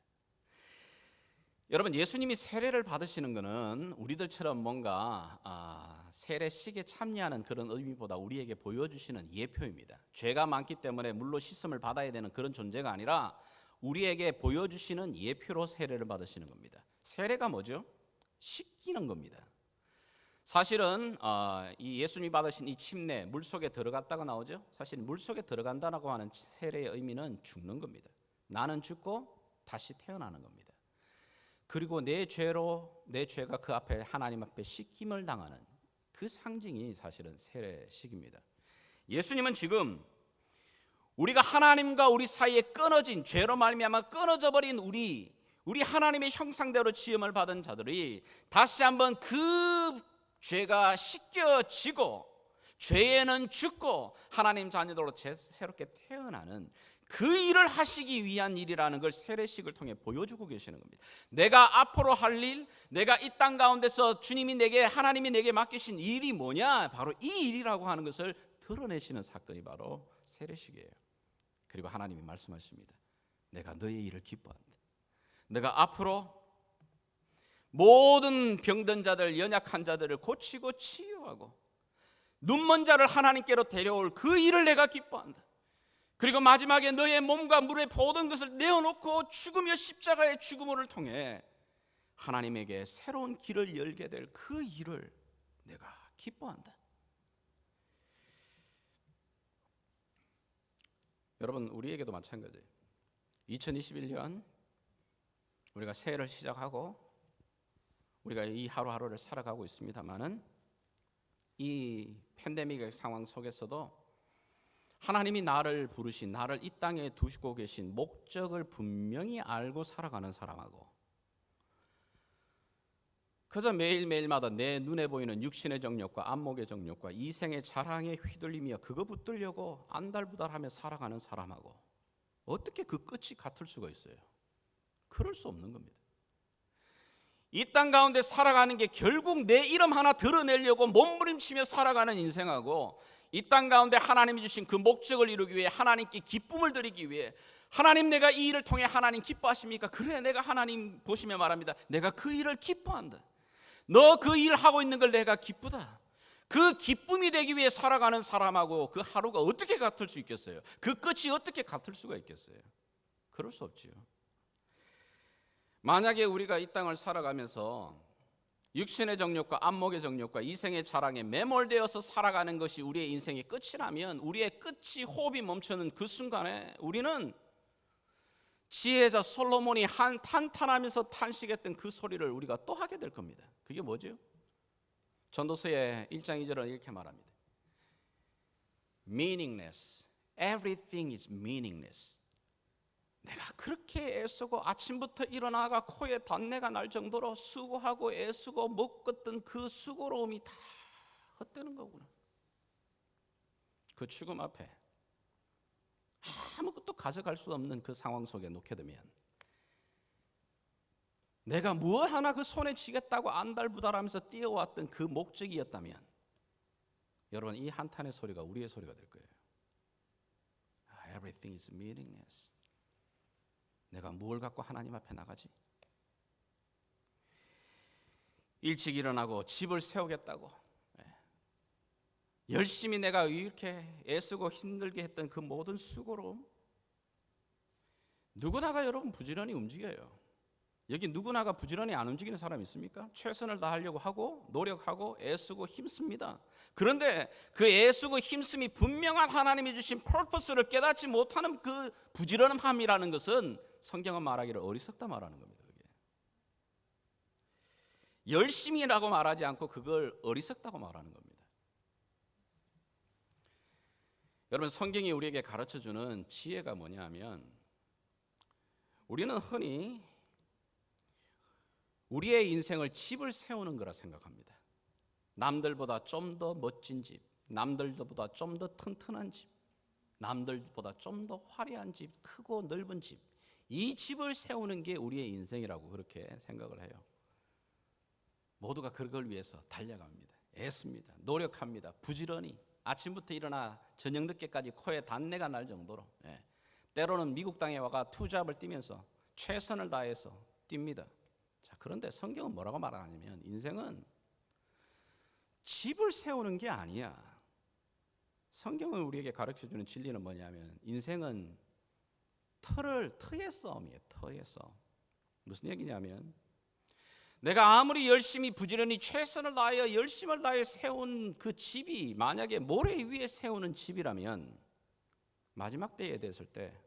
여러분, 예수님이 세례를 받으시는 것은 우리들처럼 뭔가 세례식에 참여하는 그런 의미보다 우리에게 보여주시는 예표입니다. 죄가 많기 때문에 물로 씻음을 받아야 되는 그런 존재가 아니라 우리에게 보여주시는 예표로 세례를 받으시는 겁니다. 세례가 뭐죠? 씻기는 겁니다. 사실은 이 예수님이 받으신 이 침례, 물속에 들어갔다가 나오죠. 사실 물속에 들어간다고 하는 세례의 의미는 죽는 겁니다. 나는 죽고 다시 태어나는 겁니다. 그리고 내 죄가 그 앞에 하나님 앞에 씻김을 당하는 그 상징이 사실은 세례식입니다. 예수님은 지금 우리가 하나님과 우리 사이에 끊어진, 죄로 말미암아 끊어져 버린 우리 하나님의 형상대로 지음을 받은 자들이 다시 한번 그 죄가 씻겨지고 죄에는 죽고 하나님 자녀들로 새롭게 태어나는 그 일을 하시기 위한 일이라는 걸 세례식을 통해 보여주고 계시는 겁니다. 내가 앞으로 할 일, 내가 이 땅 가운데서 하나님이 내게 맡기신 일이 뭐냐, 바로 이 일이라고 하는 것을 드러내시는 사건이 바로 세례식이에요. 그리고 하나님이 말씀하십니다. 내가 너의 일을 기뻐한다. 내가 앞으로 모든 병든 자들, 연약한 자들을 고치고 치유하고 눈먼 자를 하나님께로 데려올 그 일을 내가 기뻐한다. 그리고 마지막에 너의 몸과 물의 모든 것을 내어놓고 죽으며 십자가의 죽음을 통해 하나님에게 새로운 길을 열게 될 그 일을 내가 기뻐한다. 여러분, 우리에게도 마찬가지예요. 2021년 우리가 새해를 시작하고 우리가 이 하루하루를 살아가고 있습니다만은 이 팬데믹의 상황 속에서도 하나님이 나를 부르신, 나를 이 땅에 두시고 계신 목적을 분명히 알고 살아가는 사람하고 그저 매일매일마다 내 눈에 보이는 육신의 정욕과 안목의 정욕과 이생의 자랑에 휘둘리며 그거 붙들려고 안달부달하며 살아가는 사람하고 어떻게 그 끝이 같을 수가 있어요? 그럴 수 없는 겁니다. 이 땅 가운데 살아가는 게 결국 내 이름 하나 드러내려고 몸부림치며 살아가는 인생하고 이 땅 가운데 하나님이 주신 그 목적을 이루기 위해 하나님께 기쁨을 드리기 위해 하나님, 내가 이 일을 통해 하나님 기뻐하십니까? 그래, 내가 하나님 보시며 말합니다. 내가 그 일을 기뻐한다. 너 그 일 하고 있는 걸 내가 기쁘다. 그 기쁨이 되기 위해 살아가는 사람하고 그 하루가 어떻게 같을 수 있겠어요? 그 끝이 어떻게 같을 수가 있겠어요? 그럴 수 없지요. 만약에 우리가 이 땅을 살아가면서 육신의 정욕과 안목의 정욕과 이생의 자랑에 매몰되어서 살아가는 것이 우리의 인생의 끝이라면, 우리의 끝이 호흡이 멈추는 그 순간에 우리는 지혜자 솔로몬이 탄탄하면서 탄식했던 그 소리를 우리가 또 하게 될 겁니다. 그게 뭐죠? 전도서의 1장 2절은 이렇게 말합니다. Meaningless. Everything is meaningless. 내가 그렇게 애쓰고 아침부터 일어나가 코에 단내가 날 정도로 수고하고 애쓰고 먹었던 그 수고로움이 다 헛되는 거구나. 그 죽음 앞에 아무것도 가져갈 수 없는 그 상황 속에 놓게 되면 내가 무엇 하나 그 손에 쥐겠다고 안달부달하면서 뛰어왔던 그 목적이었다면 여러분, 이 한탄의 소리가 우리의 소리가 될 거예요. Everything is meaningless. 내가 뭘 갖고 하나님 앞에 나가지? 일찍 일어나고 집을 세우겠다고 열심히 내가 이렇게 애쓰고 힘들게 했던 그 모든 수고로움, 누구나가 여러분 부지런히 움직여요. 여기 누구나가 부지런히 안 움직이는 사람 있습니까? 최선을 다하려고 하고 노력하고 애쓰고 힘씁니다. 그런데 그 애쓰고 힘씀이 분명한 하나님이 주신 퍼포스를 깨닫지 못하는 그 부지런함이라는 것은 성경은 말하기를 어리석다 말하는 겁니다. 그게. 열심히라고 말하지 않고 그걸 어리석다고 말하는 겁니다. 여러분, 성경이 우리에게 가르쳐주는 지혜가 뭐냐면 우리는 흔히 우리의 인생을 집을 세우는 거라 생각합니다. 남들보다 좀 더 멋진 집, 남들보다 좀 더 튼튼한 집, 남들보다 좀 더 화려한 집, 크고 넓은 집, 이 집을 세우는 게 우리의 인생이라고 그렇게 생각을 해요. 모두가 그걸 위해서 달려갑니다. 애씁니다. 노력합니다. 부지런히 아침부터 일어나 저녁 늦게까지 코에 단내가 날 정도로 때로는 미국 땅에 와가 투잡을 뛰면서 최선을 다해서 뜁니다. 자, 그런데 성경은 뭐라고 말하냐면 인생은 집을 세우는 게 아니야. 성경은 우리에게 가르쳐주는 진리는 뭐냐면 인생은 터의 싸움이에요. 터의 싸움. 무슨 얘기냐면 내가 아무리 열심히 부지런히 최선을 다하여 열심을 다해 세운 그 집이 만약에 모래 위에 세우는 집이라면 마지막 때에 됐을 때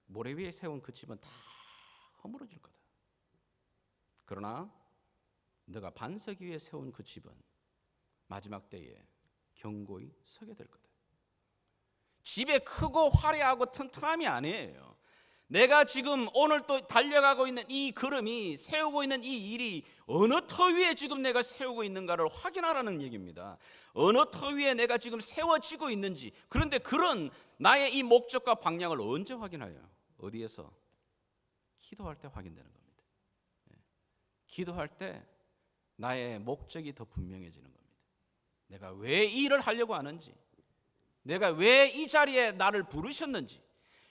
모래 위에 세운 그 집은 다 허물어질 거다. 그러나 내가 반석 위에 세운 그 집은 마지막 때에 견고히 서게 될 거다. 집에 크고 화려하고 튼튼함이 아니에요. 내가 지금 오늘 또 달려가고 있는 이 걸음이, 세우고 있는 이 일이 어느 터 위에 지금 내가 세우고 있는가를 확인하라는 얘기입니다. 어느 터 위에 내가 지금 세워지고 있는지. 그런데 그런 나의 이 목적과 방향을 언제 확인해요? 어디에서? 기도할 때 확인되는 겁니다. 기도할 때 나의 목적이 더 분명해지는 겁니다. 내가 왜 이 일을 하려고 하는지, 내가 왜 이 자리에 나를 부르셨는지,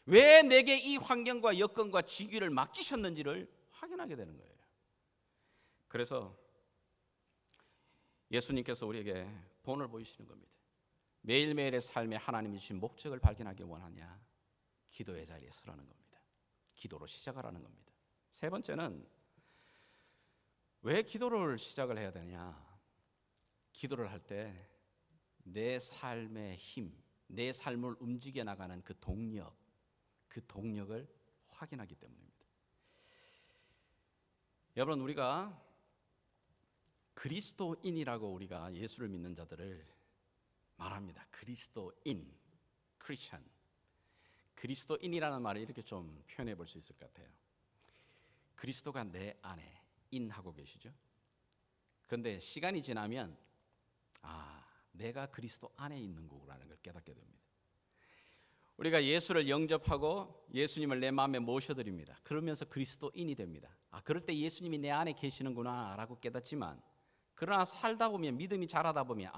왜 내게 이 환경과 여건과 직위를 맡기셨는지를 확인하게 되는 거예요. 그래서 예수님께서 우리에게 본을 보이시는 겁니다. 매일매일의 삶에 하나님이 주신 목적을 발견하기 원하냐? 기도의 자리에 서라는 겁니다. 기도로 시작하라는 겁니다. 세 번째는 왜 기도를 시작을 해야 되냐? 기도를 할 때 내 삶의 힘, 내 삶을 움직여 나가는 그 동력을 확인하기 때문입니다. 여러분, 우리가 그리스도인이라고 우리가 예수를 믿는 자들을 말합니다. 그리스도인, 크리스천. 그리스도인이라는 말을 이렇게 좀 표현해 볼 수 있을 것 같아요. 그리스도가 내 안에 인하고 계시죠. 그런데 시간이 지나면 내가 그리스도 안에 있는 거라는 걸 깨닫게 됩니다. 우리가 예수를 영접하고 예수님을 내 마음에 모셔드립니다. 그러면서 그리스도인이 됩니다. 그럴 때 예수님이 내 안에 계시는구나 라고 깨닫지만, 그러나 살다 보면, 믿음이 자라다 보면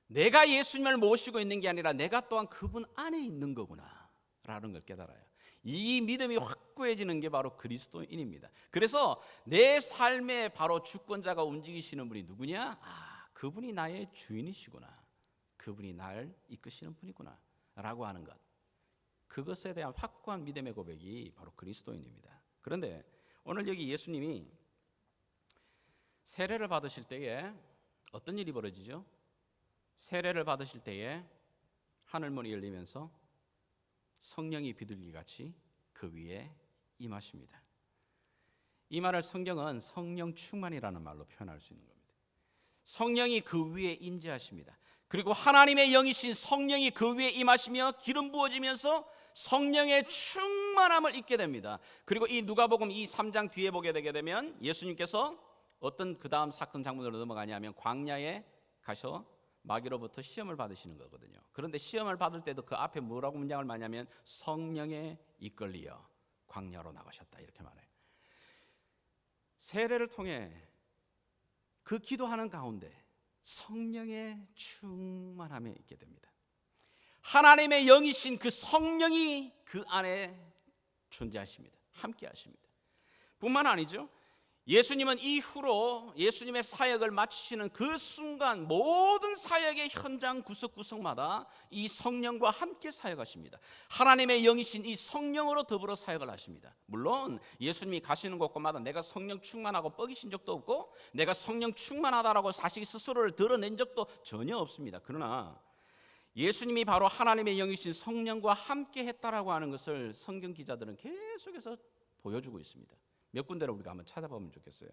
내가 예수님을 모시고 있는 게 아니라 내가 또한 그분 안에 있는 거구나 라는 걸 깨달아요. 이 믿음이 확고해지는 게 바로 그리스도인입니다. 그래서 내 삶의 바로 주권자가 움직이시는 분이 누구냐? 그분이 나의 주인이시구나, 그분이 나를 이끄시는 분이구나 라고 하는 것, 그것에 대한 확고한 믿음의 고백이 바로 그리스도인입니다. 그런데 오늘 여기 예수님이 세례를 받으실 때에 어떤 일이 벌어지죠? 세례를 받으실 때에 하늘문이 열리면서 성령이 비둘기같이 그 위에 임하십니다. 이 말을 성경은 성령 충만이라는 말로 표현할 수 있는 겁니다. 성령이 그 위에 임재하십니다. 그리고 하나님의 영이신 성령이 그 위에 임하시며 기름 부어지면서 성령의 충만함을 입게 됩니다. 그리고 이 누가복음 이 3장 뒤에 보게 되게 되면 예수님께서 어떤 그 다음 사건 장면으로 넘어가냐면 광야에 가셔 마귀로부터 시험을 받으시는 거거든요. 그런데 시험을 받을 때도 그 앞에 뭐라고 문장을 많냐면 성령에 이끌리어 광야로 나가셨다 이렇게 말해요. 세례를 통해 그 기도하는 가운데 성령의 충만함에 있게 됩니다. 하나님의 영이신 그 성령이 그 안에 존재하십니다. 함께 하십니다. 뿐만 아니죠, 예수님은 이후로 예수님의 사역을 마치시는 그 순간 모든 사역의 현장 구석구석마다 이 성령과 함께 사역하십니다. 하나님의 영이신 이 성령으로 더불어 사역을 하십니다. 물론 예수님이 가시는 곳곳마다 내가 성령 충만하고 뻐기신 적도 없고 내가 성령 충만하다라고 자식 스스로를 드러낸 적도 전혀 없습니다. 그러나 예수님이 바로 하나님의 영이신 성령과 함께 했다라고 하는 것을 성경 기자들은 계속해서 보여주고 있습니다. 몇 군데를 우리가 한번 찾아보면 좋겠어요.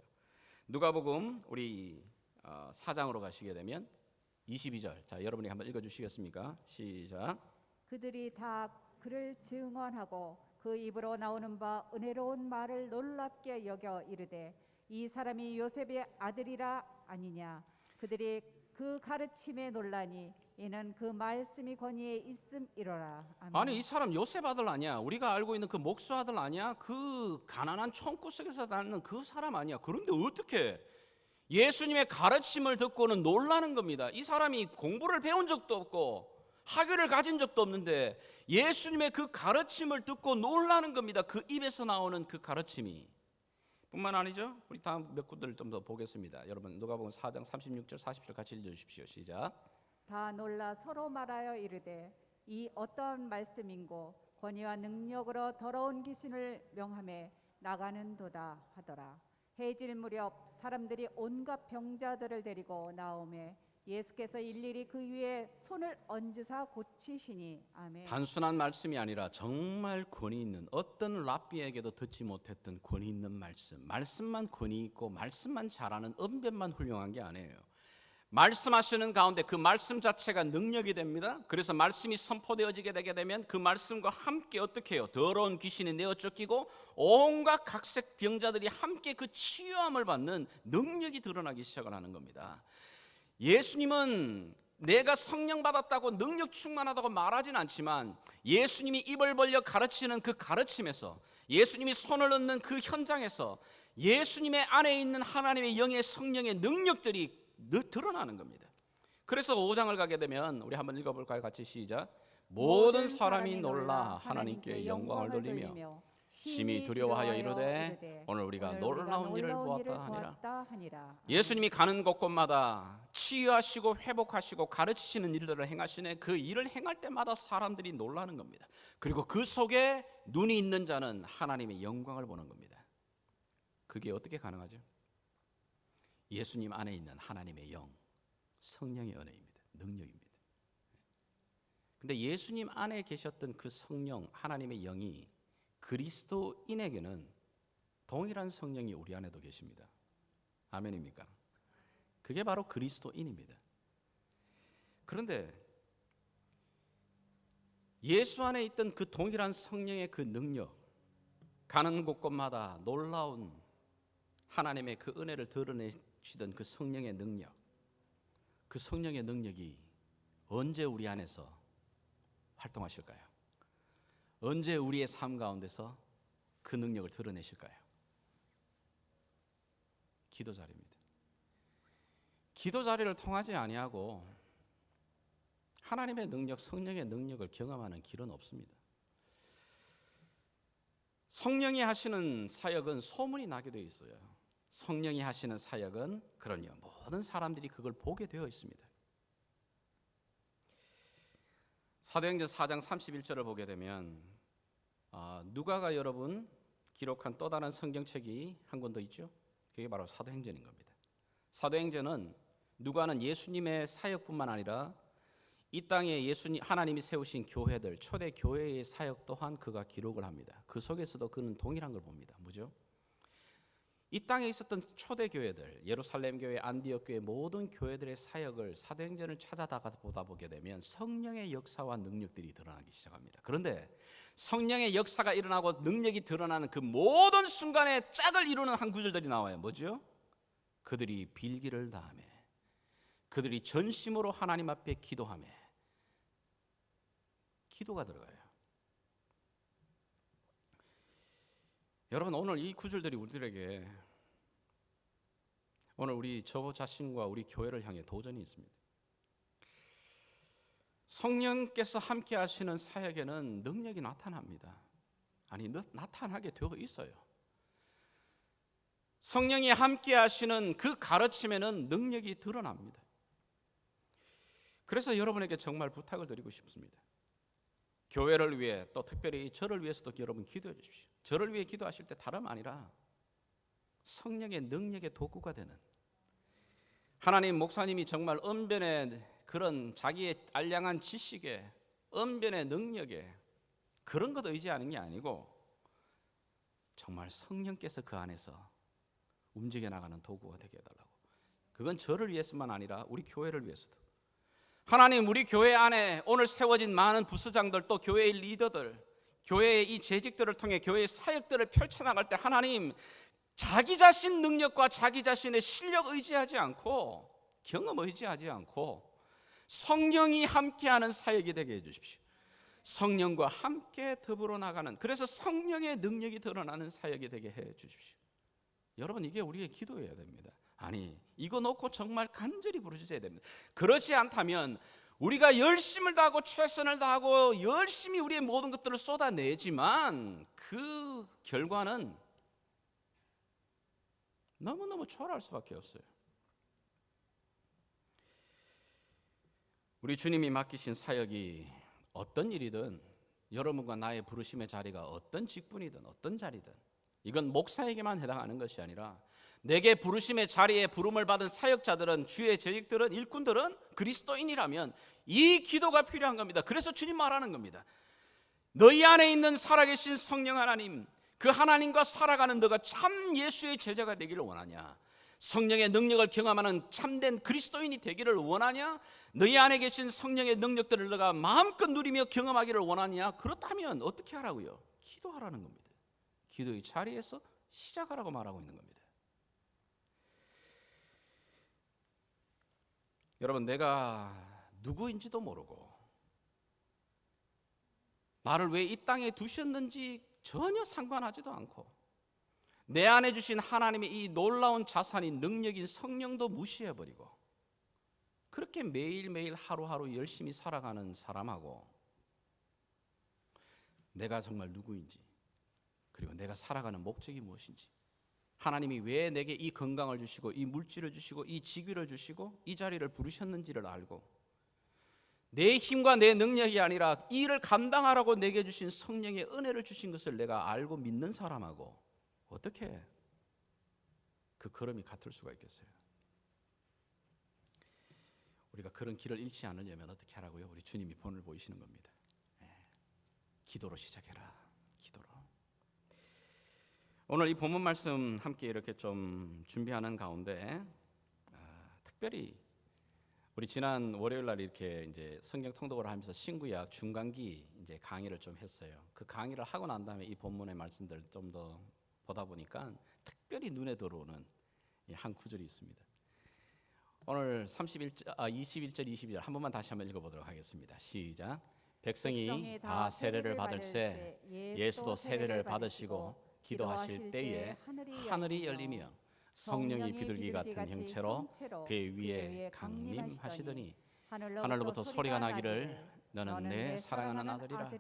누가복음 우리 4장으로 가시게 되면 22절. 자, 여러분이 한번 읽어주시겠습니까? 시작. 그들이 다 그를 증언하고 그 입으로 나오는 바 은혜로운 말을 놀랍게 여겨 이르되 이 사람이 요셉의 아들이라 아니냐. 그들이 그 가르침에 놀라니 이는 그 말씀이 권위에 있음이로라. 아멘. 아니, 이 사람 요셉 아들 아니야? 우리가 알고 있는 그 목수 아들 아니야? 그 가난한 총구석에서 나는 그 사람 아니야? 그런데 어떻게 예수님의 가르침을 듣고는 놀라는 겁니다. 이 사람이 공부를 배운 적도 없고 학위를 가진 적도 없는데 예수님의 그 가르침을 듣고 놀라는 겁니다. 그 입에서 나오는 그 가르침이. 뿐만 아니죠. 우리 다음 몇 군데를 좀 더 보겠습니다. 여러분 누가복음 4장 36절 40절 같이 읽어주십시오. 시작. 다 놀라 서로 말하여 이르되 이 어떠한 말씀인고 권위와 능력으로 더러운 귀신을 명함에 나가는도다 하더라. 해질 무렵 사람들이 온갖 병자들을 데리고 나오매 예수께서 일일이 그 위에 손을 얹으사 고치시니. 아멘. 단순한 말씀이 아니라 정말 권위 있는, 어떤 랍비에게도 듣지 못했던 권위 있는 말씀만 권위 있고 말씀만 잘하는, 언변만 훌륭한 게 아니에요. 말씀하시는 가운데 그 말씀 자체가 능력이 됩니다. 그래서 말씀이 선포되어지게 되게 되면 그 말씀과 함께 어떻게 해요? 더러운 귀신이 내어 쫓기고 온갖 각색 병자들이 함께 그 치유함을 받는 능력이 드러나기 시작을 하는 겁니다. 예수님은 내가 성령 받았다고 능력 충만하다고 말하진 않지만 예수님이 입을 벌려 가르치는 그 가르침에서, 예수님이 손을 넣는 그 현장에서 예수님의 안에 있는 하나님의 영의 성령의 능력들이 드러나는 겁니다. 그래서 5장을 가게 되면 우리 한번 읽어볼까요? 같이 시작. 모든 사람이 놀라 하나님께 영광을 돌리며 심히 두려워하여 이르되 오늘 우리가 놀라운 일을 보았다 하니라. 예수님이 가는 곳곳마다 치유하시고 회복하시고 가르치시는 일들을 행하시네. 그 일을 행할 때마다 사람들이 놀라는 겁니다. 그리고 그 속에 눈이 있는 자는 하나님의 영광을 보는 겁니다. 그게 어떻게 가능하죠? 예수님 안에 있는 하나님의 영, 성령의 은혜입니다. 능력입니다. 근데 예수님 안에 계셨던 그 성령, 하나님의 영이 그리스도인에게는 동일한 성령이 우리 안에도 계십니다. 아멘입니까? 그게 바로 그리스도인입니다. 그런데 예수 안에 있던 그 동일한 성령의 그 능력, 가는 곳곳마다 놀라운 하나님의 그 은혜를 드러내시던 그 성령의 능력, 그 성령의 능력이 언제 우리 안에서 활동하실까요? 언제 우리의 삶 가운데서 그 능력을 드러내실까요? 기도 자리입니다. 기도 자리를 통하지 아니하고 하나님의 능력, 성령의 능력을 경험하는 길은 없습니다. 성령이 하시는 사역은 소문이 나게 되어 있어요. 성령이 하시는 사역은 그럼요, 모든 사람들이 그걸 보게 되어 있습니다. 사도행전 4장 31절을 보게 되면 누가가 여러분 기록한 또 다른 성경책이 한 권 더 있죠. 그게 바로 사도행전인 겁니다. 사도행전은 누가는 예수님의 사역뿐만 아니라 이 땅에 하나님이 세우신 교회들, 초대 교회의 사역 또한 그가 기록을 합니다. 그 속에서도 그는 동일한 걸 봅니다. 뭐죠? 이 땅에 있었던 초대 교회들, 예루살렘 교회, 안디옥 교회 모든 교회들의 사역을 사도행전을 찾아다가 보다 보게 되면 성령의 역사와 능력들이 드러나기 시작합니다. 그런데 성령의 역사가 일어나고 능력이 드러나는 그 모든 순간에 짝을 이루는 한 구절들이 나와요. 뭐죠? 그들이 빌기를 다하며, 그들이 전심으로 하나님 앞에 기도하며, 기도가 들어가요. 여러분, 오늘 이 구절들이 우리들에게 오늘 우리 저 자신과 우리 교회를 향해 도전이 있습니다. 성령께서 함께 하시는 사역에는 능력이 나타납니다. 아니, 나타나게 되어 있어요. 성령이 함께 하시는 그 가르침에는 능력이 드러납니다. 그래서 여러분에게 정말 부탁을 드리고 싶습니다. 교회를 위해, 또 특별히 저를 위해서도 여러분 기도해 주십시오. 저를 위해 기도하실 때 다름 아니라 성령의 능력의 도구가 되는, 하나님 목사님이 정말 언변의 그런 자기의 알량한 지식에, 언변의 능력에 그런 것 의지하는 게 아니고 정말 성령께서 그 안에서 움직여 나가는 도구가 되게 해달라고. 그건 저를 위해서만 아니라 우리 교회를 위해서도. 하나님, 우리 교회 안에 오늘 세워진 많은 부수장들, 또 교회의 리더들, 교회의 이 재직들을 통해 교회의 사역들을 펼쳐나갈 때 하나님, 자기 자신 능력과 자기 자신의 실력 의지하지 않고, 경험 의지하지 않고 성령이 함께하는 사역이 되게 해주십시오. 성령과 함께 더불어 나가는, 그래서 성령의 능력이 드러나는 사역이 되게 해주십시오. 여러분, 이게 우리의 기도여야 됩니다. 아니, 이거 놓고 정말 간절히 부르짖어야 됩니다. 그렇지 않다면 우리가 열심을 다하고 최선을 다하고 열심히 우리의 모든 것들을 쏟아내지만 그 결과는 너무너무 초라할 수밖에 없어요. 우리 주님이 맡기신 사역이 어떤 일이든, 여러분과 나의 부르심의 자리가 어떤 직분이든 어떤 자리든, 이건 목사에게만 해당하는 것이 아니라 내게 부르심의 자리에 부름을 받은 사역자들은, 주의 재직들은, 일꾼들은 그리스도인이라면 이 기도가 필요한 겁니다. 그래서 주님 말하는 겁니다. 너희 안에 있는 살아계신 성령 하나님, 그 하나님과 살아가는 너가 참 예수의 제자가 되기를 원하냐? 성령의 능력을 경험하는 참된 그리스도인이 되기를 원하냐? 너희 안에 계신 성령의 능력들을 너가 마음껏 누리며 경험하기를 원하냐? 그렇다면 어떻게 하라고요? 기도하라는 겁니다. 기도의 자리에서 시작하라고 말하고 있는 겁니다. 여러분, 내가 누구인지도 모르고 나를 왜 이 땅에 두셨는지 전혀 상관하지도 않고 내 안에 주신 하나님의 이 놀라운 자산인 능력인 성령도 무시해버리고 그렇게 매일매일 하루하루 열심히 살아가는 사람하고 내가 정말 누구인지, 그리고 내가 살아가는 목적이 무엇인지, 하나님이 왜 내게 이 건강을 주시고 이 물질을 주시고 이 직위를 주시고 이 자리를 부르셨는지를 알고 내 힘과 내 능력이 아니라 이 일을 감당하라고 내게 주신 성령의 은혜를 주신 것을 내가 알고 믿는 사람하고 어떻게 그 걸음이 같을 수가 있겠어요? 우리가 그런 길을 잃지 않으려면 어떻게 하라고요? 우리 주님이 본을 보이시는 겁니다. 기도로 시작해라. 기도로. 오늘 이 본문 말씀 함께 이렇게 좀 준비하는 가운데 특별히 우리 지난 월요일 날 이렇게 이제 성경 통독을 하면서 신구약 중간기 이제 강의를 좀 했어요. 그 강의를 하고 난 다음에 이 본문의 말씀들 좀 더 보다 보니까 특별히 눈에 들어오는 한 구절이 있습니다. 오늘 21절, 22절 한 번만 다시 한번 읽어보도록 하겠습니다. 시작. 백성이 다 세례를 받을새 예수도 세례를 받으시고 기도하실 때에 하늘이 열리며 성령이 비둘기 같은 형체로 그의 위에 강림하시더니 하늘로부터 소리가 나기를 너는 내 사랑하는 아들이라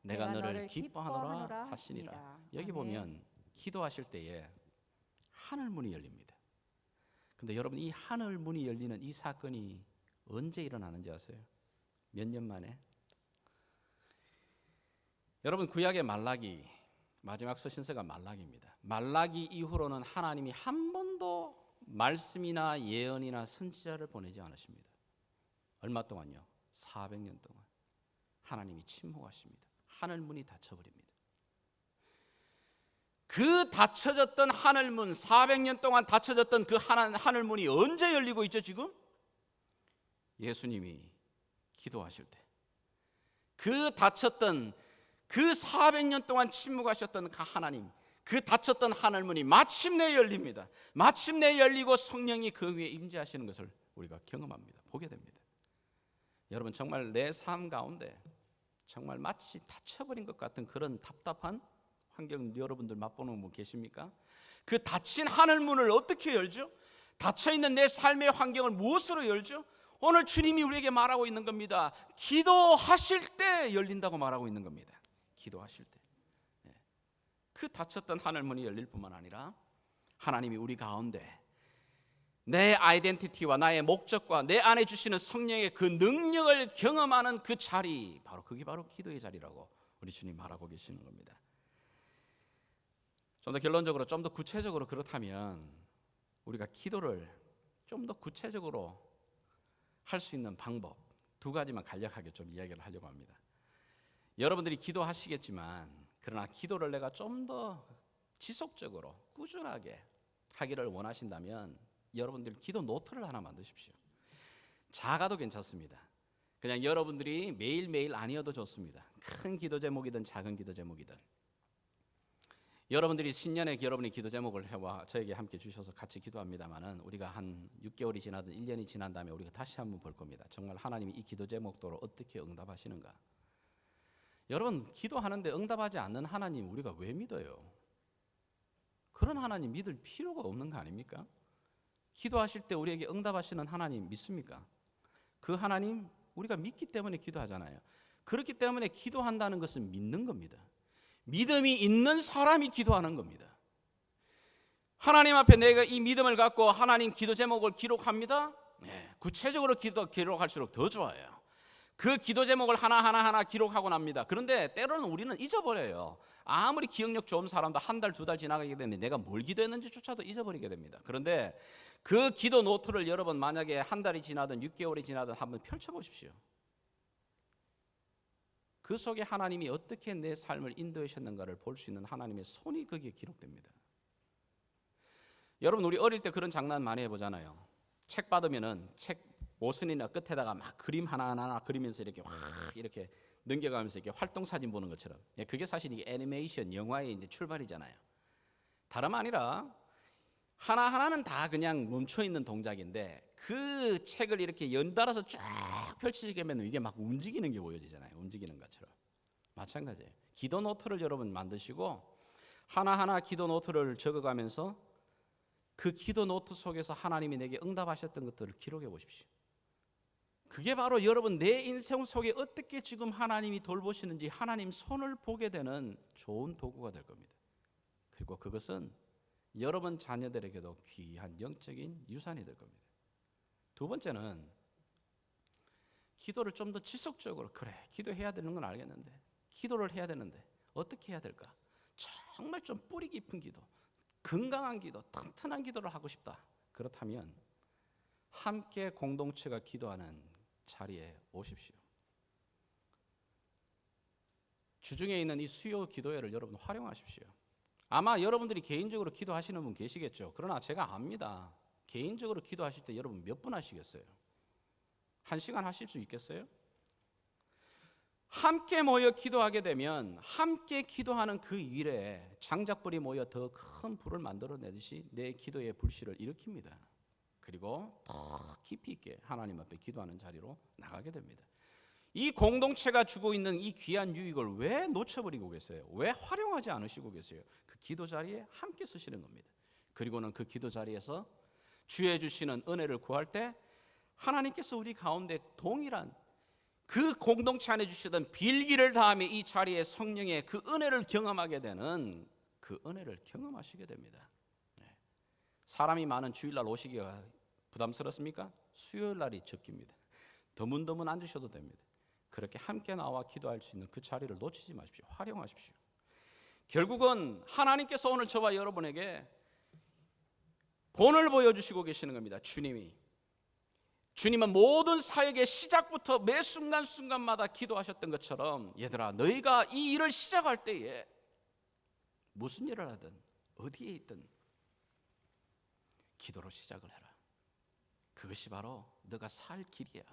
내가 너를 기뻐하노라 하시니라. 여기 보면 기도하실 때에 하늘 문이 열립니다. 근데 여러분, 이 하늘 문이 열리는 이 사건이 언제 일어나는지 아세요? 몇 년 만에? 여러분, 구약의 말라기, 마지막 서신서가 말라기입니다. 말라기 이후로는 하나님이 한 번도 말씀이나 예언이나 선지자를 보내지 않으십니다. 얼마 동안요? 400년 동안 하나님이 침묵하십니다. 하늘 문이 닫혀버립니다. 그 닫혀졌던 하늘문, 400년 동안 닫혀졌던 그 하늘문이 언제 열리고 있죠 지금? 예수님이 기도하실 때. 그 닫혔던 그 400년 동안 침묵하셨던 그 하나님, 그 닫혔던 하늘문이 마침내 열립니다. 마침내 열리고 성령이 그 위에 임재하시는 것을 우리가 경험합니다. 보게 됩니다. 여러분, 정말 내 삶 가운데 정말 마치 닫혀버린 것 같은 그런 답답한 환경 여러분들 맛보는 분 계십니까? 그 닫힌 하늘문을 어떻게 열죠? 닫혀있는 내 삶의 환경을 무엇으로 열죠? 오늘 주님이 우리에게 말하고 있는 겁니다. 기도하실 때 열린다고 말하고 있는 겁니다. 기도하실 때. 그 닫혔던 하늘문이 열릴 뿐만 아니라 하나님이 우리 가운데 내 아이덴티티와 나의 목적과 내 안에 주시는 성령의 그 능력을 경험하는 그 자리, 바로 그게 바로 기도의 자리라고 우리 주님 말하고 계시는 겁니다. 좀 더 결론적으로, 좀 더 구체적으로 그렇다면 우리가 기도를 좀 더 구체적으로 할 수 있는 방법 두 가지만 간략하게 좀 이야기를 하려고 합니다. 여러분들이 기도하시겠지만 그러나 기도를 내가 좀 더 지속적으로 꾸준하게 하기를 원하신다면 여러분들 기도 노트를 하나 만드십시오. 작아도 괜찮습니다. 그냥 여러분들이 매일매일 아니어도 좋습니다. 큰 기도 제목이든 작은 기도 제목이든 여러분들이 신년에 여러분이 기도 제목을 해와 저에게 함께 주셔서 같이 기도합니다만은 우리가 한 6개월이 지나든 1년이 지난 다음에 우리가 다시 한번 볼 겁니다. 정말 하나님이 이 기도 제목도로 어떻게 응답하시는가. 여러분, 기도하는데 응답하지 않는 하나님 우리가 왜 믿어요? 그런 하나님 믿을 필요가 없는 거 아닙니까? 기도하실 때 우리에게 응답하시는 하나님 믿습니까? 그 하나님 우리가 믿기 때문에 기도하잖아요. 그렇기 때문에 기도한다는 것은 믿는 겁니다. 믿음이 있는 사람이 기도하는 겁니다. 하나님 앞에 내가 이 믿음을 갖고 하나님 기도 제목을 기록합니다. 구체적으로 기록할수록 더 좋아요. 그 기도 제목을 하나하나 기록하고 납니다. 그런데 때로는 우리는 잊어버려요. 아무리 기억력 좋은 사람도 한 달, 두 달 지나가게 되면 내가 뭘 기도했는지조차도 잊어버리게 됩니다. 그런데 그 기도 노트를 여러분 만약에 한 달이 지나든 6개월이 지나든 한번 펼쳐보십시오. 그 속에 하나님이 어떻게 내 삶을 인도하셨는가를 볼 수 있는 하나님의 손이 거기에 기록됩니다. 여러분 우리 어릴 때 그런 장난 많이 해보잖아요. 책 받으면은 책 모서리나 끝에다가 막 그림 하나하나 그리면서 이렇게 확 이렇게 넘겨가면서 이렇게 활동 사진 보는 것처럼. 그게 사실 이게 애니메이션 영화의 이제 출발이잖아요. 다름 아니라 하나하나는 다 그냥 멈춰 있는 동작인데 그 책을 이렇게 연달아서 쫙 펼치게 되면 이게 막 움직이는 게 보여지잖아요. 움직이는 것처럼. 마찬가지예요. 기도 노트를 여러분 만드시고 하나하나 기도 노트를 적어가면서 그 기도 노트 속에서 하나님이 내게 응답하셨던 것들을 기록해 보십시오. 그게 바로 여러분 내 인생 속에 어떻게 지금 하나님이 돌보시는지 하나님 손을 보게 되는 좋은 도구가 될 겁니다. 그리고 그것은 여러분 자녀들에게도 귀한 영적인 유산이 될 겁니다. 두 번째는 기도를 좀 더 지속적으로, 그래 기도해야 되는 건 알겠는데 기도를 해야 되는데 어떻게 해야 될까? 정말 좀 뿌리 깊은 기도, 건강한 기도, 튼튼한 기도를 하고 싶다. 그렇다면 함께 공동체가 기도하는 자리에 오십시오. 주중에 있는 이 수요 기도회를 여러분 활용하십시오. 아마 여러분들이 개인적으로 기도하시는 분 계시겠죠. 그러나 제가 압니다. 개인적으로 기도하실 때 여러분 몇 분 하시겠어요? 1시간 하실 수 있겠어요? 함께 모여 기도하게 되면 함께 기도하는 그 일에 장작불이 모여 더 큰 불을 만들어내듯이 내 기도의 불씨를 일으킵니다. 그리고 더 깊이 있게 하나님 앞에 기도하는 자리로 나가게 됩니다. 이 공동체가 주고 있는 이 귀한 유익을 왜 놓쳐버리고 계세요? 왜 활용하지 않으시고 계세요? 그 기도 자리에 함께 쓰시는 겁니다. 그리고는 그 기도 자리에서 주의 주시는 은혜를 구할 때 하나님께서 우리 가운데 동일한 그 공동체 안에 주시던 빌기를 다하며 이 자리에 성령의 그 은혜를 경험하게 되는 그 은혜를 경험하시게 됩니다. 사람이 많은 주일날 오시기가 부담스럽습니까? 수요일 날이 적깁니다. 드문드문 앉으셔도 됩니다. 그렇게 함께 나와 기도할 수 있는 그 자리를 놓치지 마십시오. 활용하십시오. 결국은 하나님께서 오늘 저와 여러분에게 본을 보여주시고 계시는 겁니다. 주님은 모든 사역의 시작부터 매 순간순간마다 기도하셨던 것처럼 얘들아 너희가 이 일을 시작할 때에 무슨 일을 하든 어디에 있든 기도로 시작을 해라. 그것이 바로 너가 살 길이야.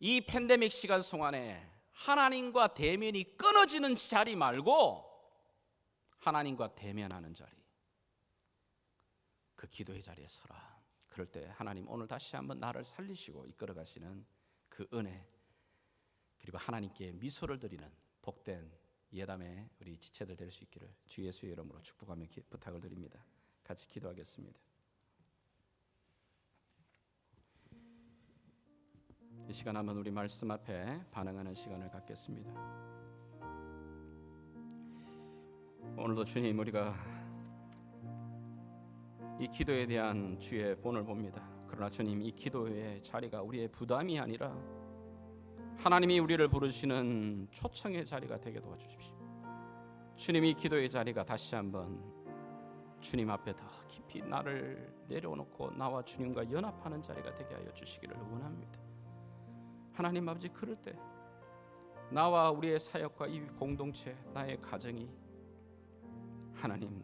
이 팬데믹 시간 동안에 하나님과 대면이 끊어지는 자리 말고 하나님과 대면하는 자리, 그 기도의 자리에 서라. 그럴 때 하나님 오늘 다시 한번 나를 살리시고 이끌어 가시는 그 은혜, 그리고 하나님께 미소를 드리는 복된 예담의 우리 지체들 될 수 있기를 주 예수의 이름으로 축복하며 부탁을 드립니다. 같이 기도하겠습니다. 이 시간 한번 우리 말씀 앞에 반응하는 시간을 갖겠습니다. 오늘도 주님 우리가 이 기도에 대한 주의 본을 봅니다. 그러나 주님 이 기도의 자리가 우리의 부담이 아니라 하나님이 우리를 부르시는 초청의 자리가 되게 도와주십시오. 주님 이 기도의 자리가 다시 한번 주님 앞에 더 깊이 나를 내려놓고 나와 주님과 연합하는 자리가 되게 하여 주시기를 원합니다. 하나님 아버지, 그럴 때 나와 우리의 사역과 이 공동체, 나의 가정이 하나님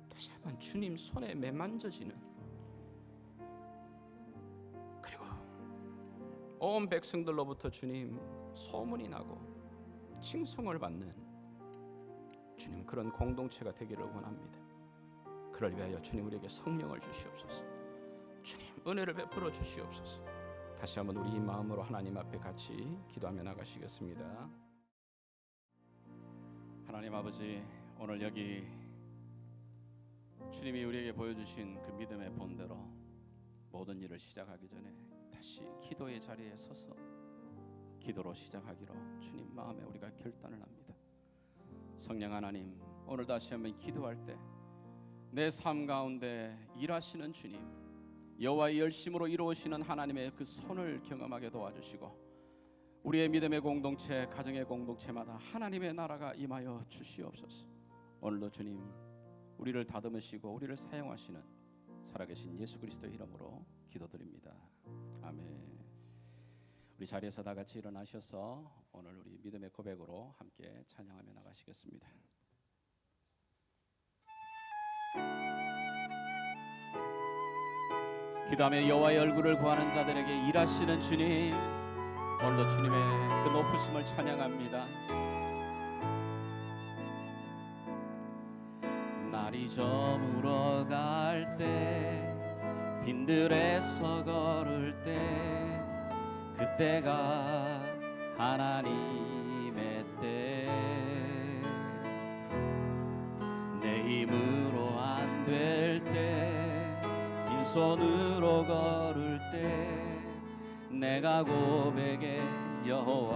다시 한번 주님 손에 매만져지는, 그리고 온 백성들로부터 주님 소문이 나고 칭송을 받는 주님 그런 공동체가 되기를 원합니다. 그럴 위하여 주님 우리에게 성령을 주시옵소서. 주님 은혜를 베풀어 주시옵소서. 다시 한번 우리 마음으로 하나님 앞에 같이 기도하며 나가시겠습니다. 하나님 아버지, 오늘 여기 주님이 우리에게 보여주신 그 믿음의 본대로 모든 일을 시작하기 전에 다시 기도의 자리에 서서 기도로 시작하기로 주님 마음에 우리가 결단을 합니다. 성령 하나님, 오늘 다시 한번 기도할 때 내 삶 가운데 일하시는 주님, 여호와의 열심으로 이루어지는 하나님의 그 손을 경험하게 도와주시고 우리의 믿음의 공동체, 가정의 공동체마다 하나님의 나라가 임하여 주시옵소서. 오늘도 주님 우리를 다듬으시고 우리를 사용하시는 살아계신 예수 그리스도의 이름으로 기도드립니다. 아멘. 우리 자리에서 다 같이 일어나셔서 오늘 우리 믿음의 고백으로 함께 찬양하며 나가시겠습니다. 기도하며 여호와의 얼굴을 구하는 자들에게 일하시는 주님, 오늘도 주님의 그 높으심을 찬양합니다. 날이 저물어 갈 때, 빈들에서 걸을 때, 그때가 하나님의 때. 내 힘으로 안 될 때, 빈손으로 걸을 때, 내가 고백해 여호와.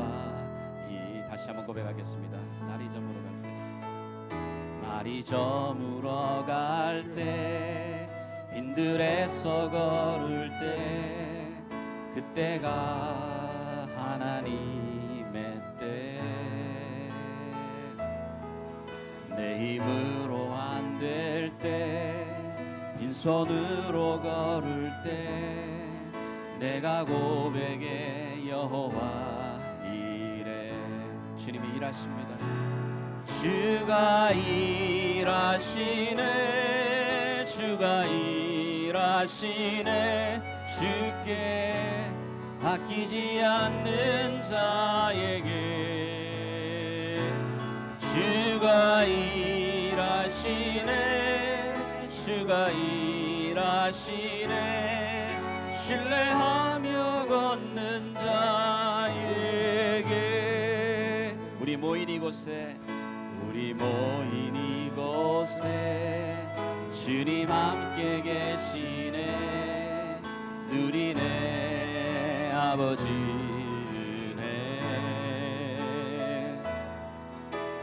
다시 한번 고백하겠습니다. 날이 저물어 갈 때, 날이 저물어 갈 때, 빈들에서 걸을 때, 그때가 하나님의 때. 내 힘으로 안 될 때, 빈손으로 걸을 때, 내가 고백해 여호와 이래. 주님이 일하십니다. 주가 일하시네, 주가 일하시네. 주께 아끼지 않는 자에게 주가 일하시네, 주가 일하시네. 신뢰하며 걷는 자에게. 우리 모인 이곳에, 우리 모인 이곳에 주님 함께 계시네. 누리네 아버지 은혜.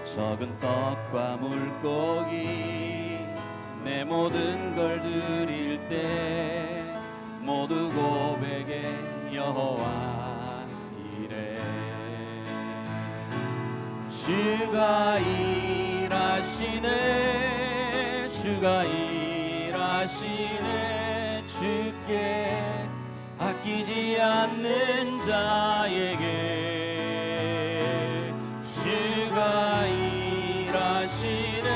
적은 떡과 물고기 내 모든 걸 드릴 때, 모두 고백해 여호와 이래. 주가 일하시네, 주가 일하시네. 주께 아끼지 않는 자에게 주가 일하시네,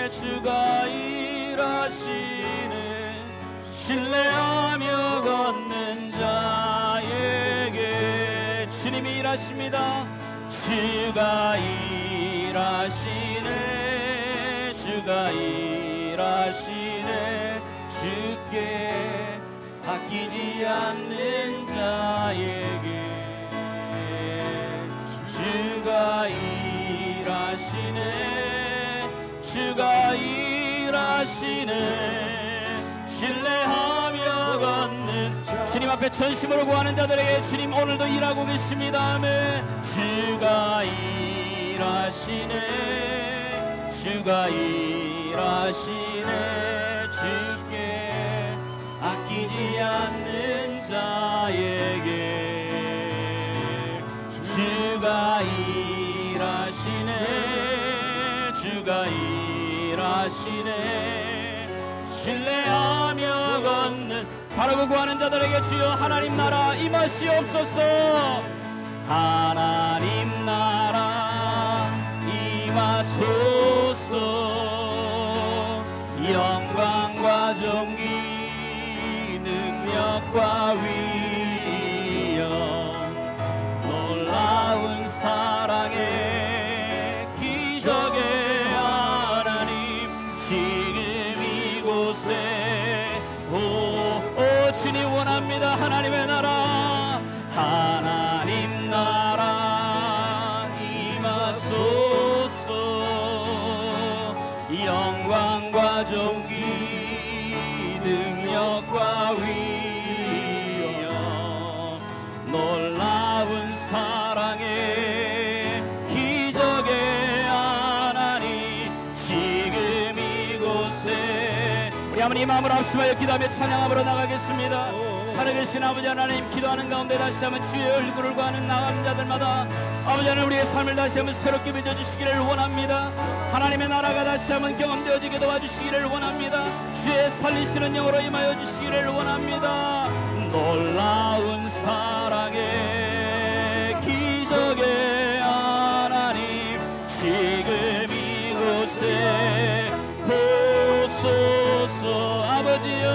주가 일하시네. 신뢰하며 걷는 자에게 주님이 일하십니다. 주가 일하시네, 주가 일하시네. 주께 아끼지 않는 자에게 주가 일하시네, 주가 일하시네. 신뢰하며 걷는 주님 앞에 전심으로 구하는 자들에게 주님 오늘도 일하고 계십니다. 아멘. 주가 일하시네, 주가 일하시네. 주께 아끼지 않는 자에게 주가 일하시네, 주가 일하시네. 신뢰하며 걷는 바로 그 구하는 자들에게 주여 하나님 나라 임하시옵소서. 하나님 나라 임하소서. 영광과 존귀 능력과 위엄 놀라운 사랑의 기적의 하나님 지금 이곳에 주님 원합니다. 하나님의 나라, 하나님 나라 임하소서. 영광과 존귀 능력과 위엄 놀라운 사랑의 기적의 하나님 지금 이곳에. 우리 아버님 마음을 합심하여 기도하며 찬양함으로 나가겠습니다. 살아계신 아버지 하나님, 기도하는 가운데 다시 한번 주의 얼굴을 구하는 나가는 자들마다 아버지 하나님 우리의 삶을 다시 한번 새롭게 빚어주시기를 원합니다. 하나님의 나라가 다시 한번 경험되어지게 도와주시기를 원합니다. 주의 살리시는 영으로 임하여 주시기를 원합니다. 놀라운 사랑의 기적의 하나님 지금 이곳에 보소서. 아버지여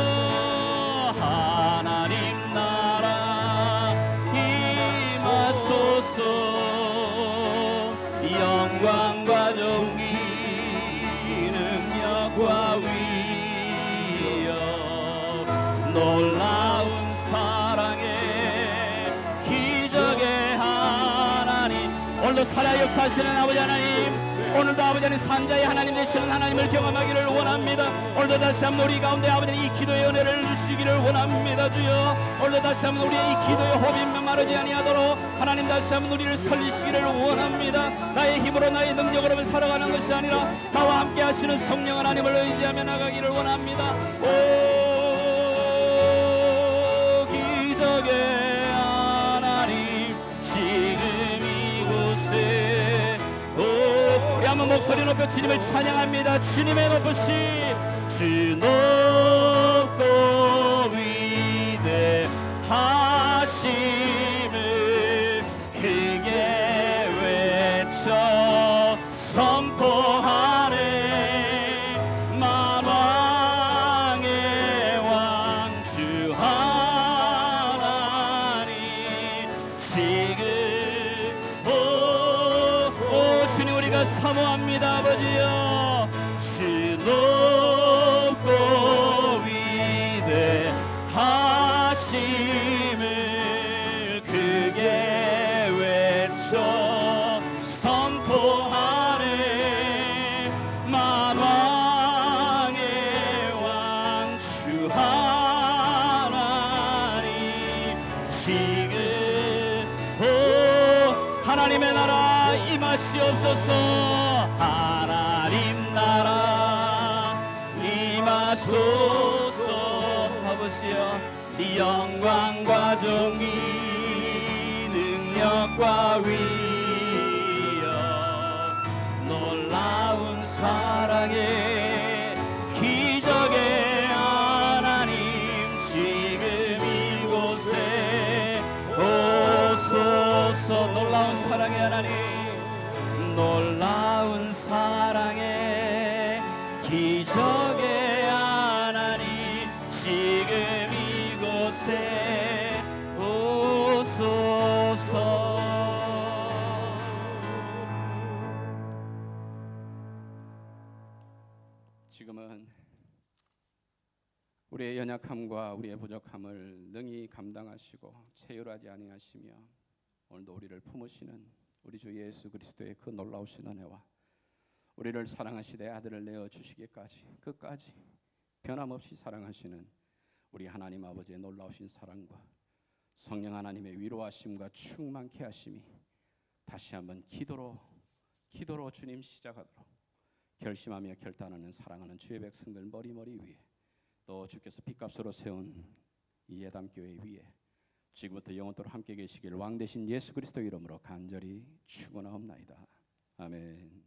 오늘도 살아 역사하시는 아버지 하나님, 오늘도 아버지 하나님 산자의 하나님 되시는 하나님을 경험하기를 원합니다. 오늘도 다시 한번 우리 가운데 아버지 이 기도의 은혜를 주시기를 원합니다. 주여, 오늘도 다시 한번 우리의 이 기도의 호흡이 마르지 아니하도록 하나님 다시 한번 우리를 살리시기를 원합니다. 나의 힘으로 나의 능력으로 살아가는 것이 아니라 나와 함께 하시는 성령 하나님을 의지하며 나가기를 원합니다. 오 기적의 하나님 지금 이곳에 우리 한번 목소리 높여 주님을 찬양합니다. 주님의 높으심 주 높고 위대하심을 크게 외쳐 선포하네. 만왕의 왕 주 하나님 지금 오 주님 우리가 사모합니다. 아버지여 주 높고 위대하심을 크게 외쳐 선포하네. 만왕의 왕 주 하나님 지금 오 하나님의 나라 임하시옵소서. 하나님 나라 임하소서. 아버지여 영광과 정의 능력과 위엄 놀라운 사랑의 기적의 하나님 지금 이곳에 오소서. 놀라운 사랑의 하나님, 놀라운 사랑의 기적의 하나님 지금 이곳에 오소서. 지금은 우리의 연약함과 우리의 부족함을 능히 감당하시고 체휼하지 아니하시며 오늘도 우리를 품으시는 우리 주 예수 그리스도의 그 놀라우신 은혜와 우리를 사랑하시되 아들을 내어 주시기까지 끝까지 변함없이 사랑하시는 우리 하나님 아버지의 놀라우신 사랑과 성령 하나님의 위로하심과 충만케 하심이 다시 한번 기도로 주님 시작하도록 결심하며 결단하는 사랑하는 주의 백성들 머리 위에 또 주께서 핏값으로 세운 이 예담교회 위에 지금부터 영원토록 함께 계시길 왕 되신 예수 그리스도 이름으로 간절히 축원하옵나이다. 아멘.